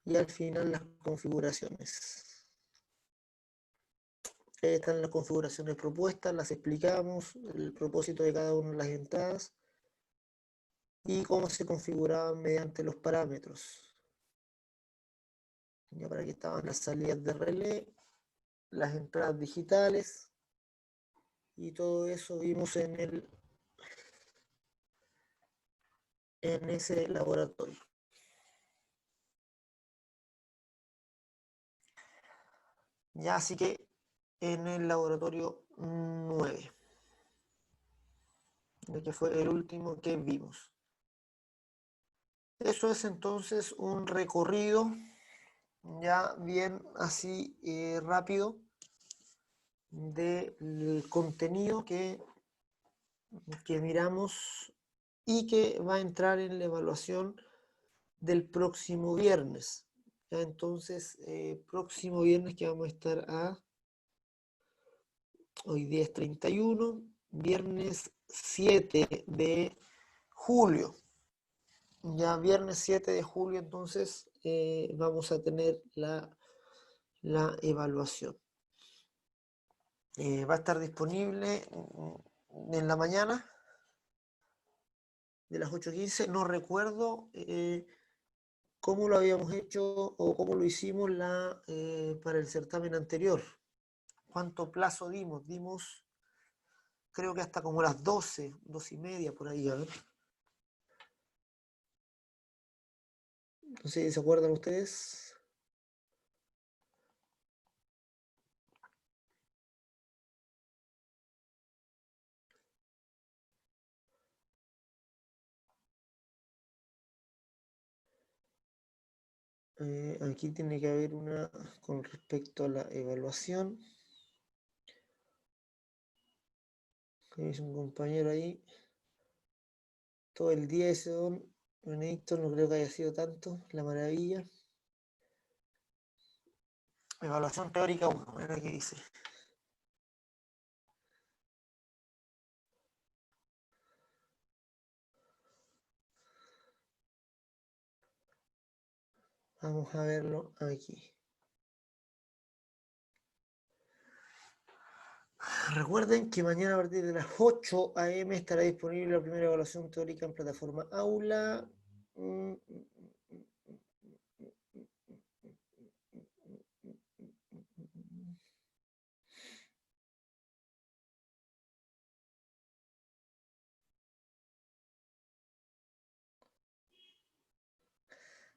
y al final las configuraciones. Están las configuraciones propuestas, las explicamos, el propósito de cada una de las entradas y cómo se configuraban mediante los parámetros. Ya, para aquí estaban las salidas de relé, las entradas digitales, y todo eso vimos en ese laboratorio. Ya, así que en el laboratorio 9, que fue el último que vimos. Eso es entonces un recorrido ya bien así rápido del contenido que miramos y que va a entrar en la evaluación del próximo viernes. Ya, entonces, próximo viernes que vamos a estar hoy día es 31, viernes 7 de julio. Ya viernes 7 de julio entonces vamos a tener la evaluación. Va a estar disponible en la mañana de las 8:15. No recuerdo cómo lo habíamos hecho o cómo lo hicimos para el certamen anterior. ¿Cuánto plazo dimos? Dimos, creo que hasta como las 12:30 por ahí, a ver. No sé si se acuerdan ustedes. Aquí tiene que haber una con respecto a la evaluación. Que es un compañero ahí. Todo el día ese don Benedicto, no creo que haya sido tanto. La maravilla. Evaluación teórica 1, mira qué dice. Vamos a verlo aquí. Recuerden que mañana a partir de las 8 a.m. estará disponible la primera evaluación teórica en plataforma Aula.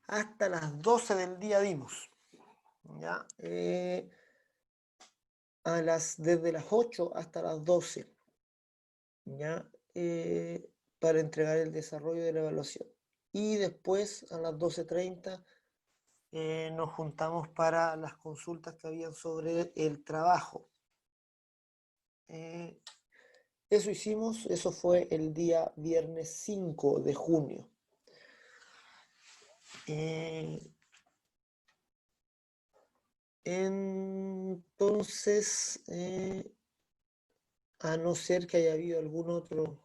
Hasta las 12 del día dimos. ¿Ya? Desde las 8 hasta las 12. ¿Ya? para entregar el desarrollo de la evaluación. Y después, a las 12:30, nos juntamos para las consultas que habían sobre el trabajo. Eso hicimos, eso fue el día viernes 5 de junio. Entonces, a no ser que haya habido algún otro,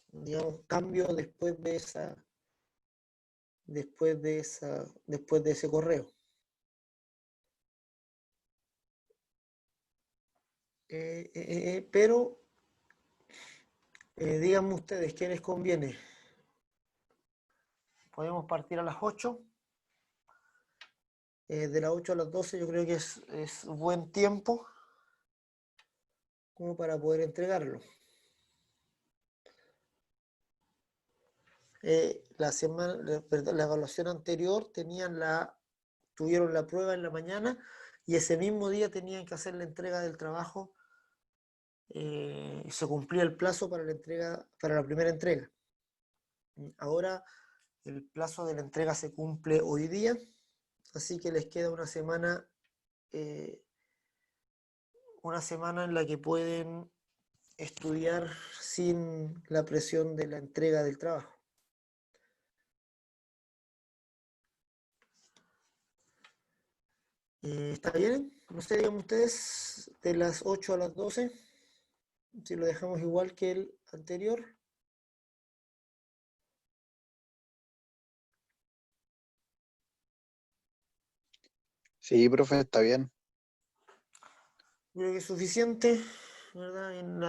digamos, cambio después de ese correo. Pero díganme ustedes, ¿qué les conviene? Podemos partir a las 8. De las 8 a las 12 yo creo que es buen tiempo como para poder entregarlo. La evaluación anterior tuvieron la prueba en la mañana y ese mismo día tenían que hacer la entrega del trabajo. Se cumplía el plazo para la primera entrega. Ahora el plazo de la entrega se cumple hoy día, así que les queda una semana en la que pueden estudiar sin la presión de la entrega del trabajo. ¿Está bien? No sé, digan ustedes, de las 8 a las 12, si lo dejamos igual que el anterior.
Sí, profe, está bien.
Creo que es suficiente, ¿verdad? En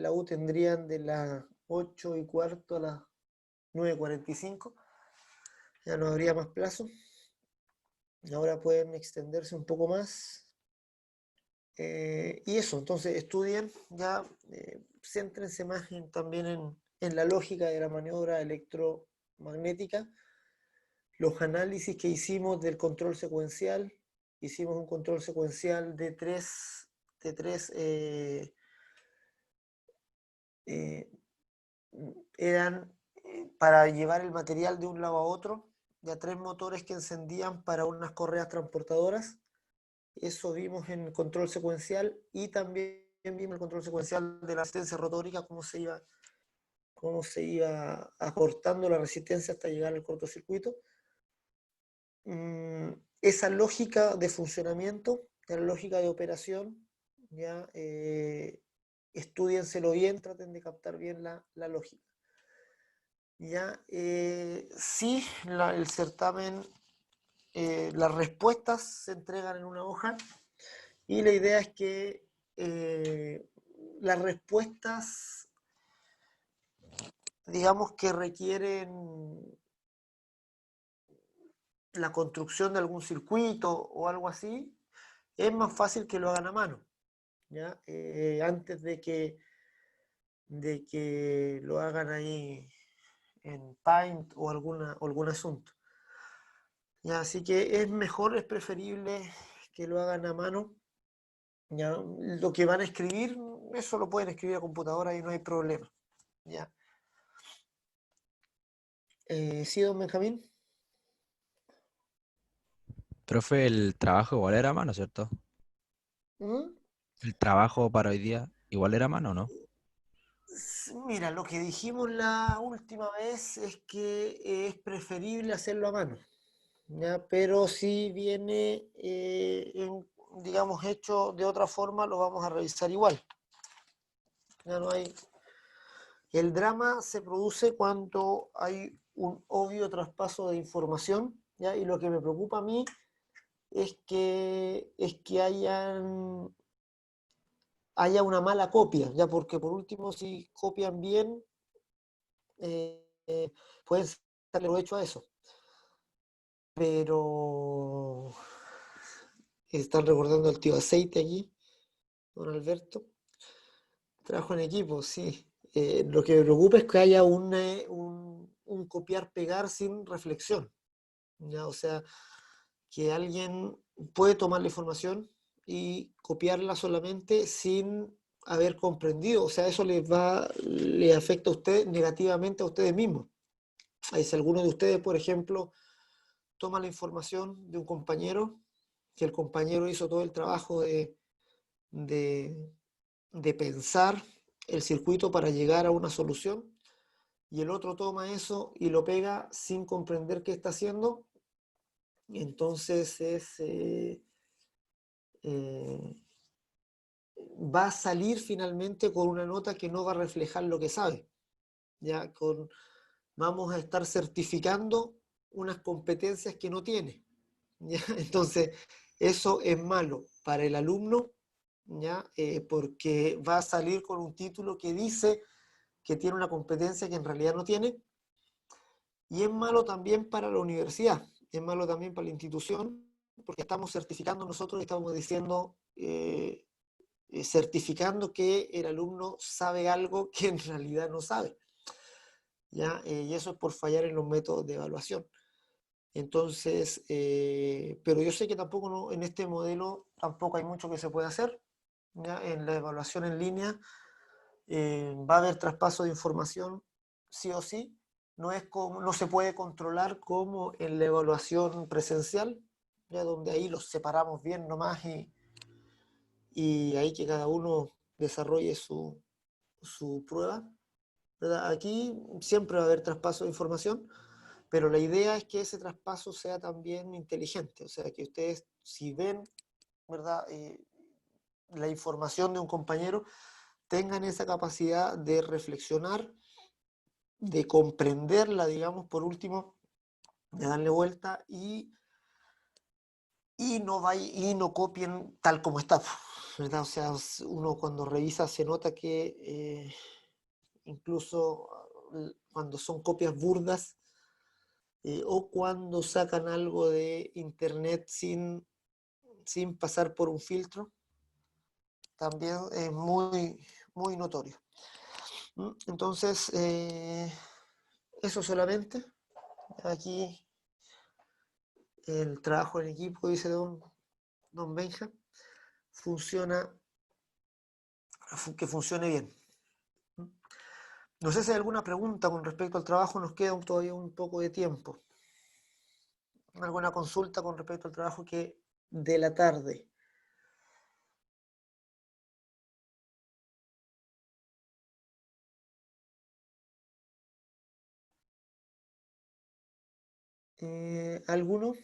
la U tendrían de las 8:15 a las 9:45. Ya no habría más plazo. Ahora pueden extenderse un poco más. Y eso, entonces estudien, ya céntrense más también en la lógica de la maniobra electromagnética. Los análisis que hicimos del control secuencial, hicimos un control secuencial de tres eran para llevar el material de un lado a otro, ya 3 motores que encendían para unas correas transportadoras. Eso vimos en el control secuencial y también vimos el control secuencial de la resistencia rotórica, cómo se iba acortando la resistencia hasta llegar al cortocircuito. Esa lógica de funcionamiento, la lógica de operación, ya estudienselo bien, traten de captar bien la lógica. Ya, sí, el certamen, las respuestas se entregan en una hoja y la idea es que las respuestas, digamos que requieren la construcción de algún circuito o algo así, es más fácil que lo hagan a mano, ¿ya? Antes de que lo hagan ahí en Paint o algún asunto. ¿Ya? Así que es mejor, es preferible que lo hagan a mano. ¿Ya? Lo que van a escribir, eso lo pueden escribir a computadora y no hay problema. ¿Ya? ¿Sí, don Benjamín?
Profe, el trabajo igual era a mano, ¿cierto?
¿Mm?
El trabajo para hoy día igual era a mano, ¿no?
Mira, lo que dijimos la última vez es que es preferible hacerlo a mano, ¿ya? Pero si viene, digamos, hecho de otra forma, lo vamos a revisar igual. Ya no hay... El drama se produce cuando hay un obvio traspaso de información, ¿ya? Y lo que me preocupa a mí es que haya una mala copia, ya, porque por último si copian bien, pueden sacarle provecho a eso. Pero están recordando al tío Aceite aquí, don Alberto. Trabajo en equipo, sí. Lo que me preocupa es que haya un copiar-pegar sin reflexión, ¿ya? O sea, que alguien puede tomar la información y copiarla solamente sin haber comprendido. O sea, eso le afecta a usted negativamente a ustedes mismos. Si alguno de ustedes, por ejemplo, toma la información de un compañero, que el compañero hizo todo el trabajo de, de pensar el circuito para llegar a una solución, y el otro toma eso y lo pega sin comprender qué está haciendo, entonces va a salir finalmente con una nota que no va a reflejar lo que sabe. ¿Ya? Vamos a estar certificando unas competencias que no tiene. ¿Ya? Entonces, eso es malo para el alumno, ¿ya? Porque va a salir con un título que dice que tiene una competencia que en realidad no tiene, y es malo también para la universidad, es malo también para la institución, porque estamos certificando nosotros, estamos diciendo, certificando que el alumno sabe algo que en realidad no sabe. ¿Ya? Y eso es por fallar en los métodos de evaluación. Entonces, pero yo sé que tampoco en este modelo tampoco hay mucho que se puede hacer. ¿Ya? En la evaluación en línea va a haber traspaso de información sí o sí. No se puede controlar como en la evaluación presencial, ya donde ahí los separamos bien nomás y ahí que cada uno desarrolle su prueba. ¿Verdad? Aquí siempre va a haber traspaso de información, pero la idea es que ese traspaso sea también inteligente, o sea, que ustedes, si ven, ¿verdad? La información de un compañero, tengan esa capacidad de reflexionar, de comprenderla, digamos, por último, de darle vuelta y no copien tal como está, ¿verdad? O sea, uno cuando revisa se nota que incluso cuando son copias burdas, o cuando sacan algo de internet sin pasar por un filtro, también es muy, muy notorio. Entonces, eso solamente. Aquí el trabajo en equipo, dice don Benja, que funcione bien. No sé si hay alguna pregunta con respecto al trabajo, nos queda todavía un poco de tiempo. ¿Alguna consulta con respecto al trabajo de la tarde? ¿Alguno?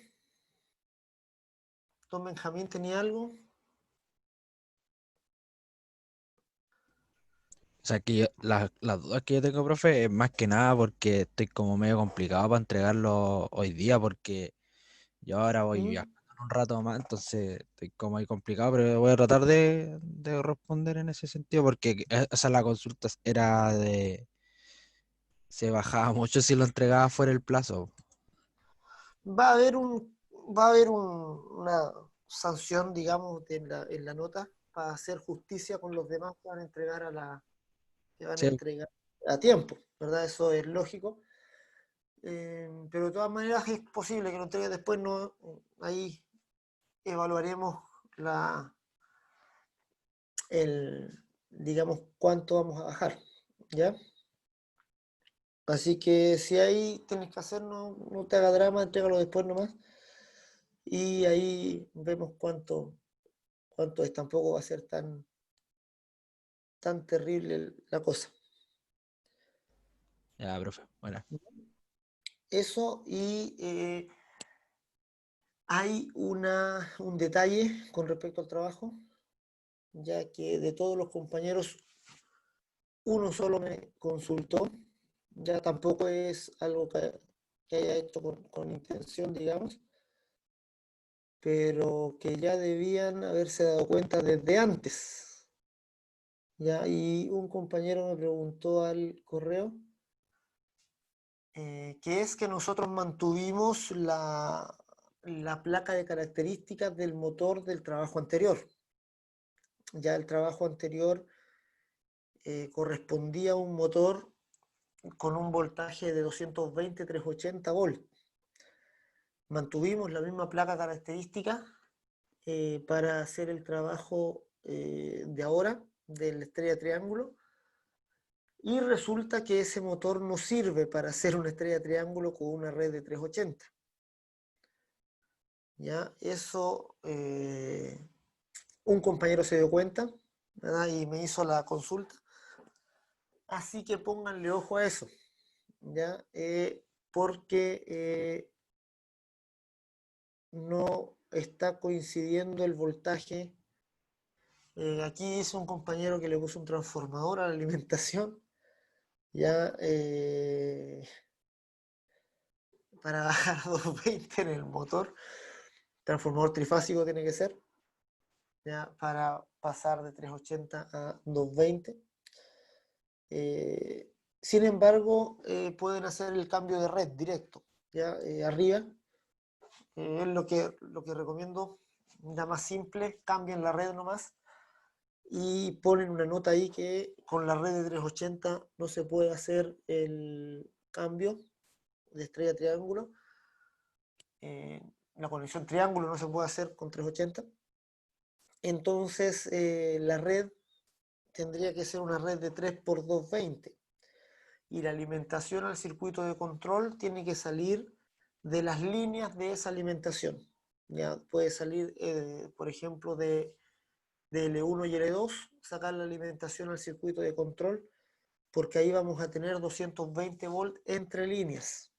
¿Don Benjamín tenía algo?
O sea, que las dudas que yo tengo, profe, es más que nada porque estoy como medio complicado para entregarlo hoy día, porque yo ahora voy
¿Mm?
viajando en un rato más, entonces estoy como ahí complicado, pero voy a tratar de responder en ese sentido, porque esa la consulta era de, se bajaba mucho si lo entregaba fuera el plazo.
Va a haber una sanción, digamos, en la nota para hacer justicia con los demás que van a entregar que van a
Sí,
entregar a tiempo, ¿verdad? Eso es lógico. Pero de todas maneras es posible que lo entregue después, no, ahí evaluaremos digamos, cuánto vamos a bajar, ¿ya? Así que si ahí tienes que hacer, no te haga drama, entrégalo después nomás. Y ahí vemos cuánto es. Tampoco va a ser tan terrible la cosa.
ya, profe, bueno.
Eso, y hay un detalle con respecto al trabajo, ya que de todos los compañeros, uno solo me consultó, ya tampoco es algo que haya hecho con intención, digamos, pero que ya debían haberse dado cuenta desde antes. ¿Ya? Y un compañero me preguntó al correo que es que nosotros mantuvimos la placa de características del motor del trabajo anterior. Ya el trabajo anterior correspondía a un motor con un voltaje de 220-380 volts. Mantuvimos la misma placa característica para hacer el trabajo de ahora, de la estrella triángulo, y resulta que ese motor no sirve para hacer una estrella triángulo con una red de 380. ¿Ya? Eso, un compañero se dio cuenta, ¿verdad? Y me hizo la consulta. Así que pónganle ojo a eso, ¿ya? Porque no está coincidiendo el voltaje. Aquí dice un compañero que le puso un transformador a la alimentación, ya para bajar a 220 en el motor. Transformador trifásico tiene que ser, ya para pasar de 380 a 220. Sin embargo, pueden hacer el cambio de red directo, ya arriba. Es lo que recomiendo, ya más simple, cambien la red nomás y ponen una nota ahí que con la red de 380 no se puede hacer el cambio de estrella a triángulo. La conexión triángulo no se puede hacer con 380. Entonces la red tendría que ser una red de 3x220 y la alimentación al circuito de control tiene que salir de las líneas de esa alimentación. Ya puede salir, por ejemplo, de L1 y L2, sacar la alimentación al circuito de control, porque ahí vamos a tener 220 volts entre líneas.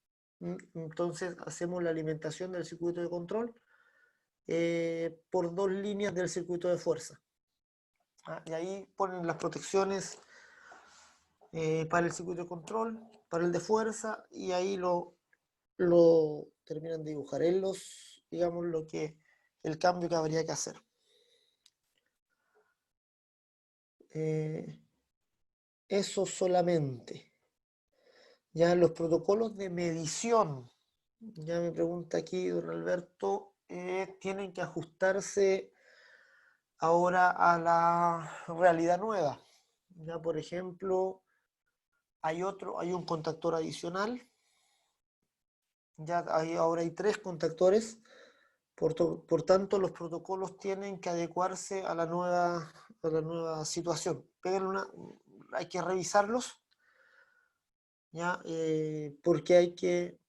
Entonces hacemos la alimentación del circuito de control por dos líneas del circuito de fuerza. Y ahí ponen las protecciones para el circuito de control, para el de fuerza, y ahí lo terminan de dibujar. Es digamos, el cambio que habría que hacer. Eso solamente. Ya los protocolos de medición, ya me pregunta aquí don Alberto, tienen que ajustarse ahora a la realidad nueva. Ya, por ejemplo, hay un contactor adicional. Ya ahora hay 3 contactores. Por tanto, los protocolos tienen que adecuarse a la nueva situación. Hay que revisarlos, ¿ya? Porque hay que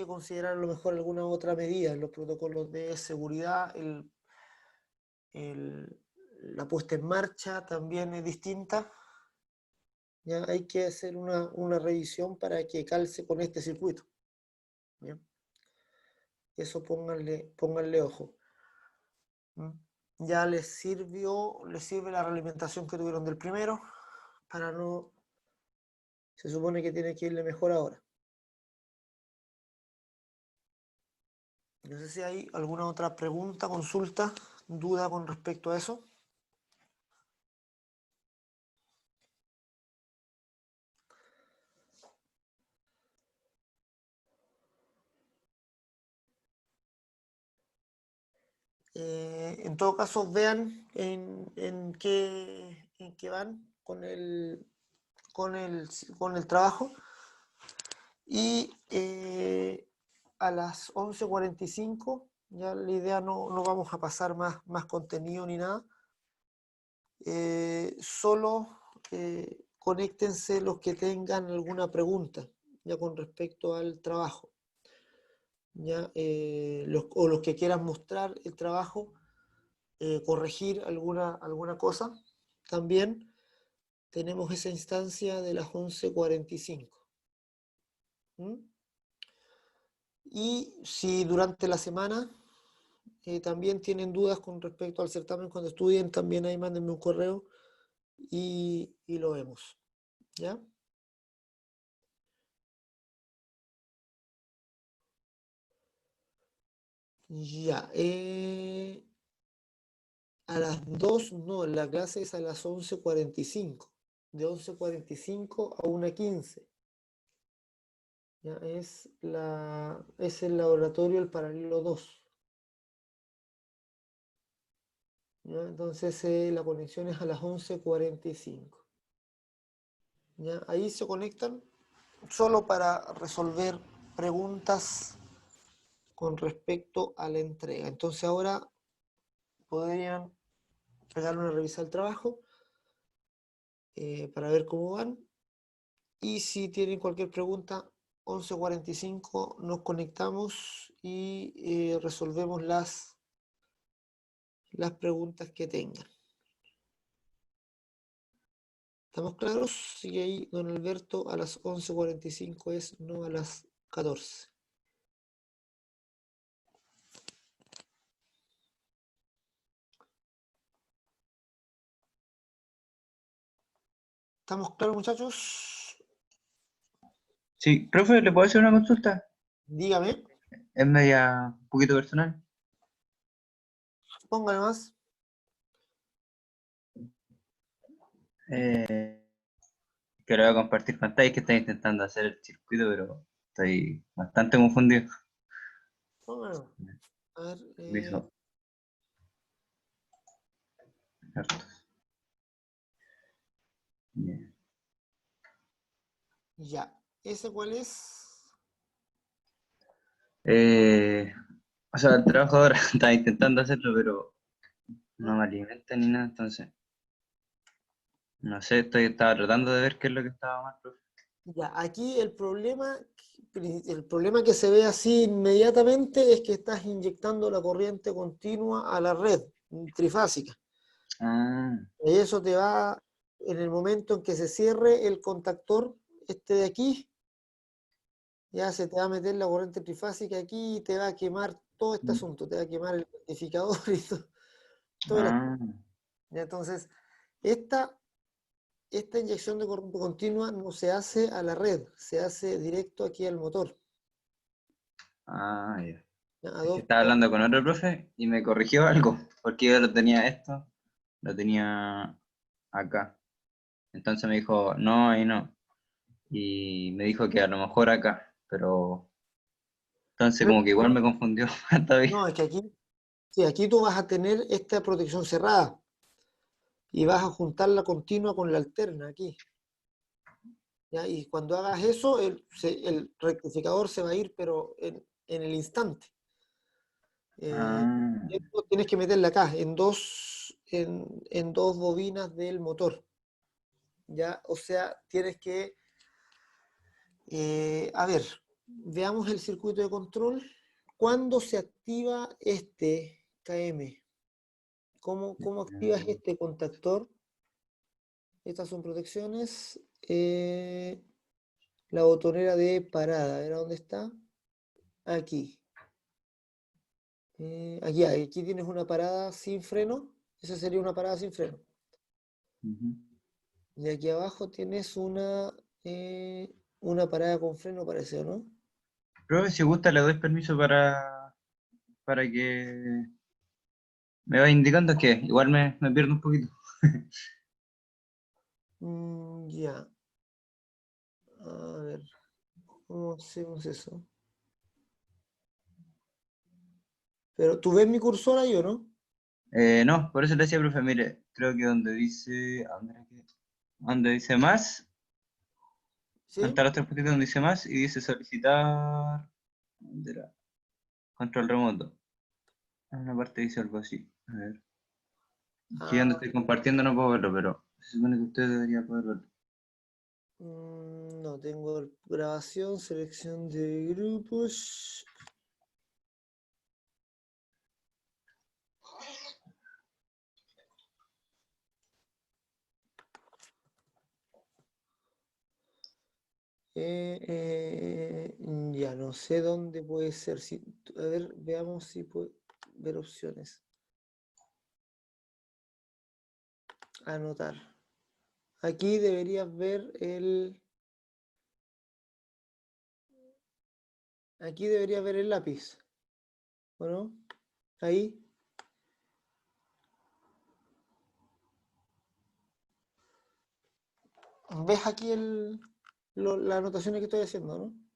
considerar a lo mejor alguna otra medida. Los protocolos de seguridad, la puesta en marcha también es distinta. ¿Ya? Hay que hacer una revisión para que calce con este circuito. ¿Bien? Eso pónganle ojo. Ya les sirve la realimentación que tuvieron del primero, para no, se supone que tiene que irle mejor ahora. No sé si hay alguna otra pregunta, consulta, duda con respecto a eso. En todo caso, vean en qué van con el trabajo. Y a las 11:45, ya la idea no vamos a pasar más contenido ni nada. Solo conéctense los que tengan alguna pregunta ya con respecto al trabajo. ¿Ya? O los que quieran mostrar el trabajo, corregir alguna cosa. También tenemos esa instancia de las 11:45. Y si durante la semana también tienen dudas con respecto al certamen cuando estudien, también ahí mándenme un correo y lo vemos. ¿Ya? Ya. A las 2 no, la clase es a las 11:45. De 11:45 a 1:15. Ya, es el laboratorio, el paralelo 2. ¿Ya? Entonces la conexión es a las 11:45. ¿Ya? Ahí se conectan solo para resolver preguntas con respecto a la entrega. Entonces ahora podrían pegarle una revisada al trabajo para ver cómo van. Y si tienen cualquier pregunta, 11:45 nos conectamos y resolvemos las preguntas que tengan. ¿Estamos claros? Sigue ahí don Alberto, a las 11:45 es, no a las 14. ¿Estamos claros, muchachos?
Sí, profe, ¿le puedo hacer una consulta?
Dígame,
Es media un poquito personal.
póngale más.
Que lo voy a compartir pantalla, es que estoy intentando hacer el circuito, pero estoy bastante confundido.
Póngale más. A ver,
Listo. Bien.
ya. ¿Ese cuál es?
O sea, el trabajo ahora estaba intentando hacerlo, pero no me alimenta ni nada, entonces, no sé, estaba tratando de ver qué es lo que estaba mal, profe.
Ya, aquí el problema que se ve así inmediatamente es que estás inyectando la corriente continua a la red trifásica.
Ah,
Y eso te va, en el momento en que se cierre el contactor, este de aquí, ya se te va a meter la corriente trifásica aquí y te va a quemar todo este asunto, te va a quemar el rectificador y todo el asunto.
ah,
Ya, entonces, esta inyección de corriente continua no se hace a la red, se hace directo aquí al motor.
ya.
Ya,
Es que estaba hablando con otro profe y me corrigió algo, porque yo lo tenía lo tenía acá. Entonces me dijo, no, ahí no. Y me dijo que a lo mejor acá, pero entonces como que igual me confundió esta vez.
No, es que aquí, sí, aquí tú vas a tener esta protección cerrada y vas a juntar la continua con la alterna aquí. ¿Ya? Y cuando hagas eso, el rectificador se va a ir, pero en el instante.
Ah,
Esto tienes que meterla acá, en dos bobinas del motor. ¿Ya? O sea, tienes que, a ver, veamos el circuito de control. ¿Cuándo se activa este KM? ¿Cómo activas este contactor? Estas son protecciones. La botonera de parada, a ver dónde está. Aquí. Aquí tienes una parada sin freno. Esa sería una parada sin freno.
ujú.
Y aquí abajo tienes una parada con freno, parece, ¿o no?
Profe, si gusta le doy permiso para que me vaya indicando, es que igual me pierdo un poquito.
Ya. A ver, ¿cómo hacemos eso? Pero tú ves mi cursor ahí, ¿o no?
No, por eso le decía, profe, mire, creo que donde dice, ¿a dónde era que? Donde dice más, donde
¿Sí?
está los tres puntitos donde dice más y dice solicitar, ¿dónde era? Control remoto. En una parte dice algo así. A ver. Aquí donde
Ah,
estoy compartiendo no puedo verlo, pero se supone que usted debería poder verlo.
no, tengo grabación, selección de grupos. Ya no sé dónde puede ser. A ver, veamos si puede ver opciones. Anotar. Aquí deberías ver aquí deberías ver el lápiz. Bueno, ahí. ¿Ves aquí las anotaciones que estoy haciendo, no?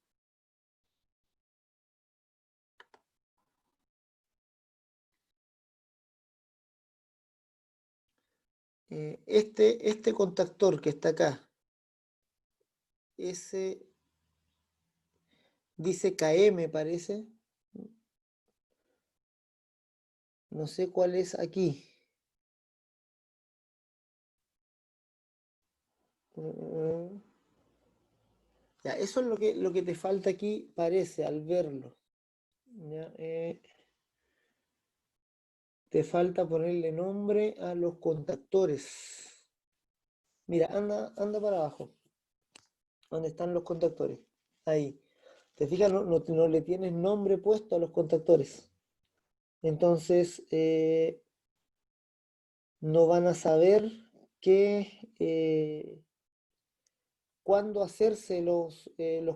Este contactor que está acá, ese dice KM, parece. No sé cuál es aquí. Ya, eso es lo que te falta aquí, parece, al verlo. Ya, te falta ponerle nombre a los contactores. Mira, anda para abajo, donde están los contactores. Ahí. ¿Te fijas? No le tienes nombre puesto a los contactores. Entonces, no van a saber cuándo hacerse los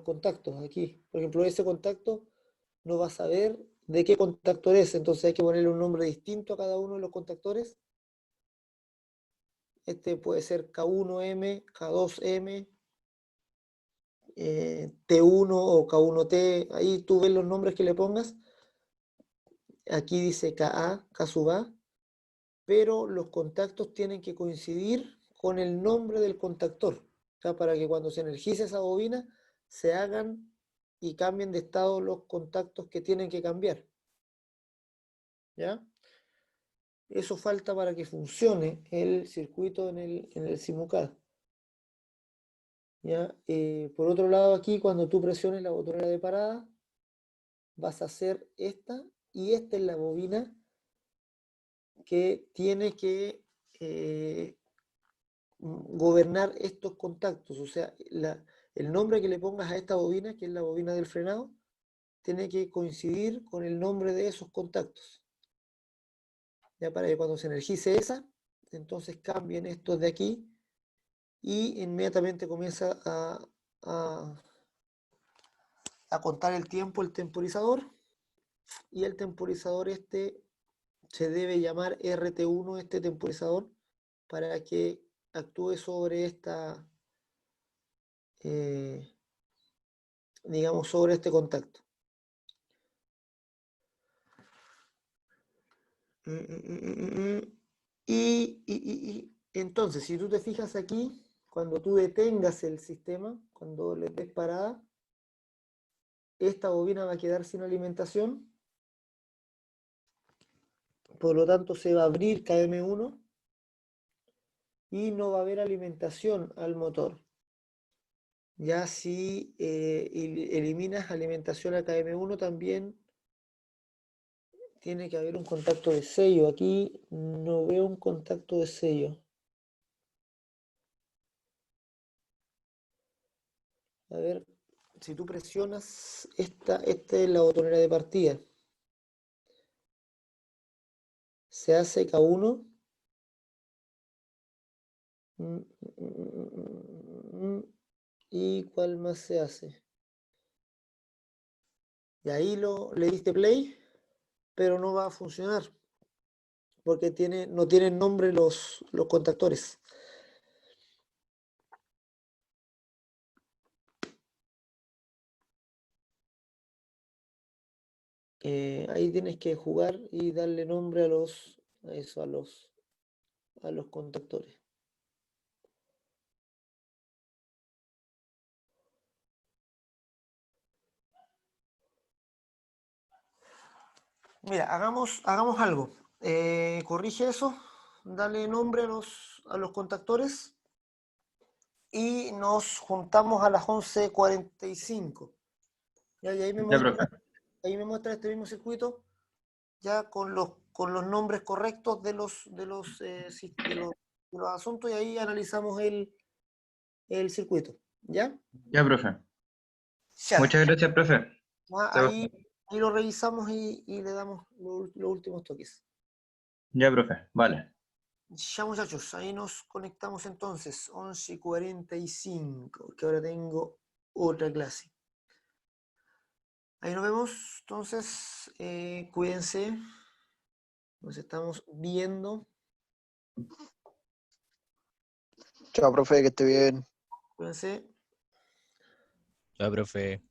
contactos aquí. Por ejemplo, ese contacto no va a saber de qué contactor es, entonces hay que ponerle un nombre distinto a cada uno de los contactores. Este puede ser K1M, K2M, T1 o K1T, ahí tú ves los nombres que le pongas. Aquí dice KA, K sub A, pero los contactos tienen que coincidir con el nombre del contactor, o sea, para que cuando se energice esa bobina se hagan y cambien de estado los contactos que tienen que cambiar. ¿Ya? Eso falta para que funcione el circuito en el Simucad. ¿Ya? Por otro lado, aquí cuando tú presiones la botonera de parada, vas a hacer esta, y esta es la bobina que tiene que gobernar estos contactos. O sea, el nombre que le pongas a esta bobina, que es la bobina del frenado, tiene que coincidir con el nombre de esos contactos. Ya, para que cuando se energice esa, entonces cambien estos de aquí y inmediatamente comienza a contar el tiempo el temporizador, y el temporizador este se debe llamar RT1, este temporizador, para que actúe sobre esta, digamos, sobre este contacto. Y entonces, si tú te fijas aquí, cuando tú detengas el sistema, cuando le des parada, esta bobina va a quedar sin alimentación, por lo tanto se va a abrir KM1 y no va a haber alimentación al motor. Ya si eliminas alimentación a KM1, también tiene que haber un contacto de sello. Aquí no veo un contacto de sello. A ver, si tú presionas esta es la botonera de partida. Se hace K1. ¿Y cuál más se hace? Y ahí le diste play, pero no va a funcionar, porque no tienen nombre los contactores. Ahí tienes que jugar y darle nombre a los contactores. Mira, hagamos algo. Corrige eso, dale nombre a los contactores y nos juntamos a las 11:45. Y ahí
Ya, profe.
me muestra este mismo circuito, ya con los nombres correctos de los asuntos, y ahí analizamos el circuito. ¿Ya?
Ya, profe.
Ya.
Muchas gracias, profe.
Ahí lo revisamos y le damos los últimos toques.
Ya, profe. Vale.
Ya, muchachos, ahí nos conectamos entonces, 11:45, que ahora tengo otra clase. Ahí nos vemos, entonces, cuídense, nos estamos viendo,
Chao, profe, que esté bien.
cuídense.
Ya, profe.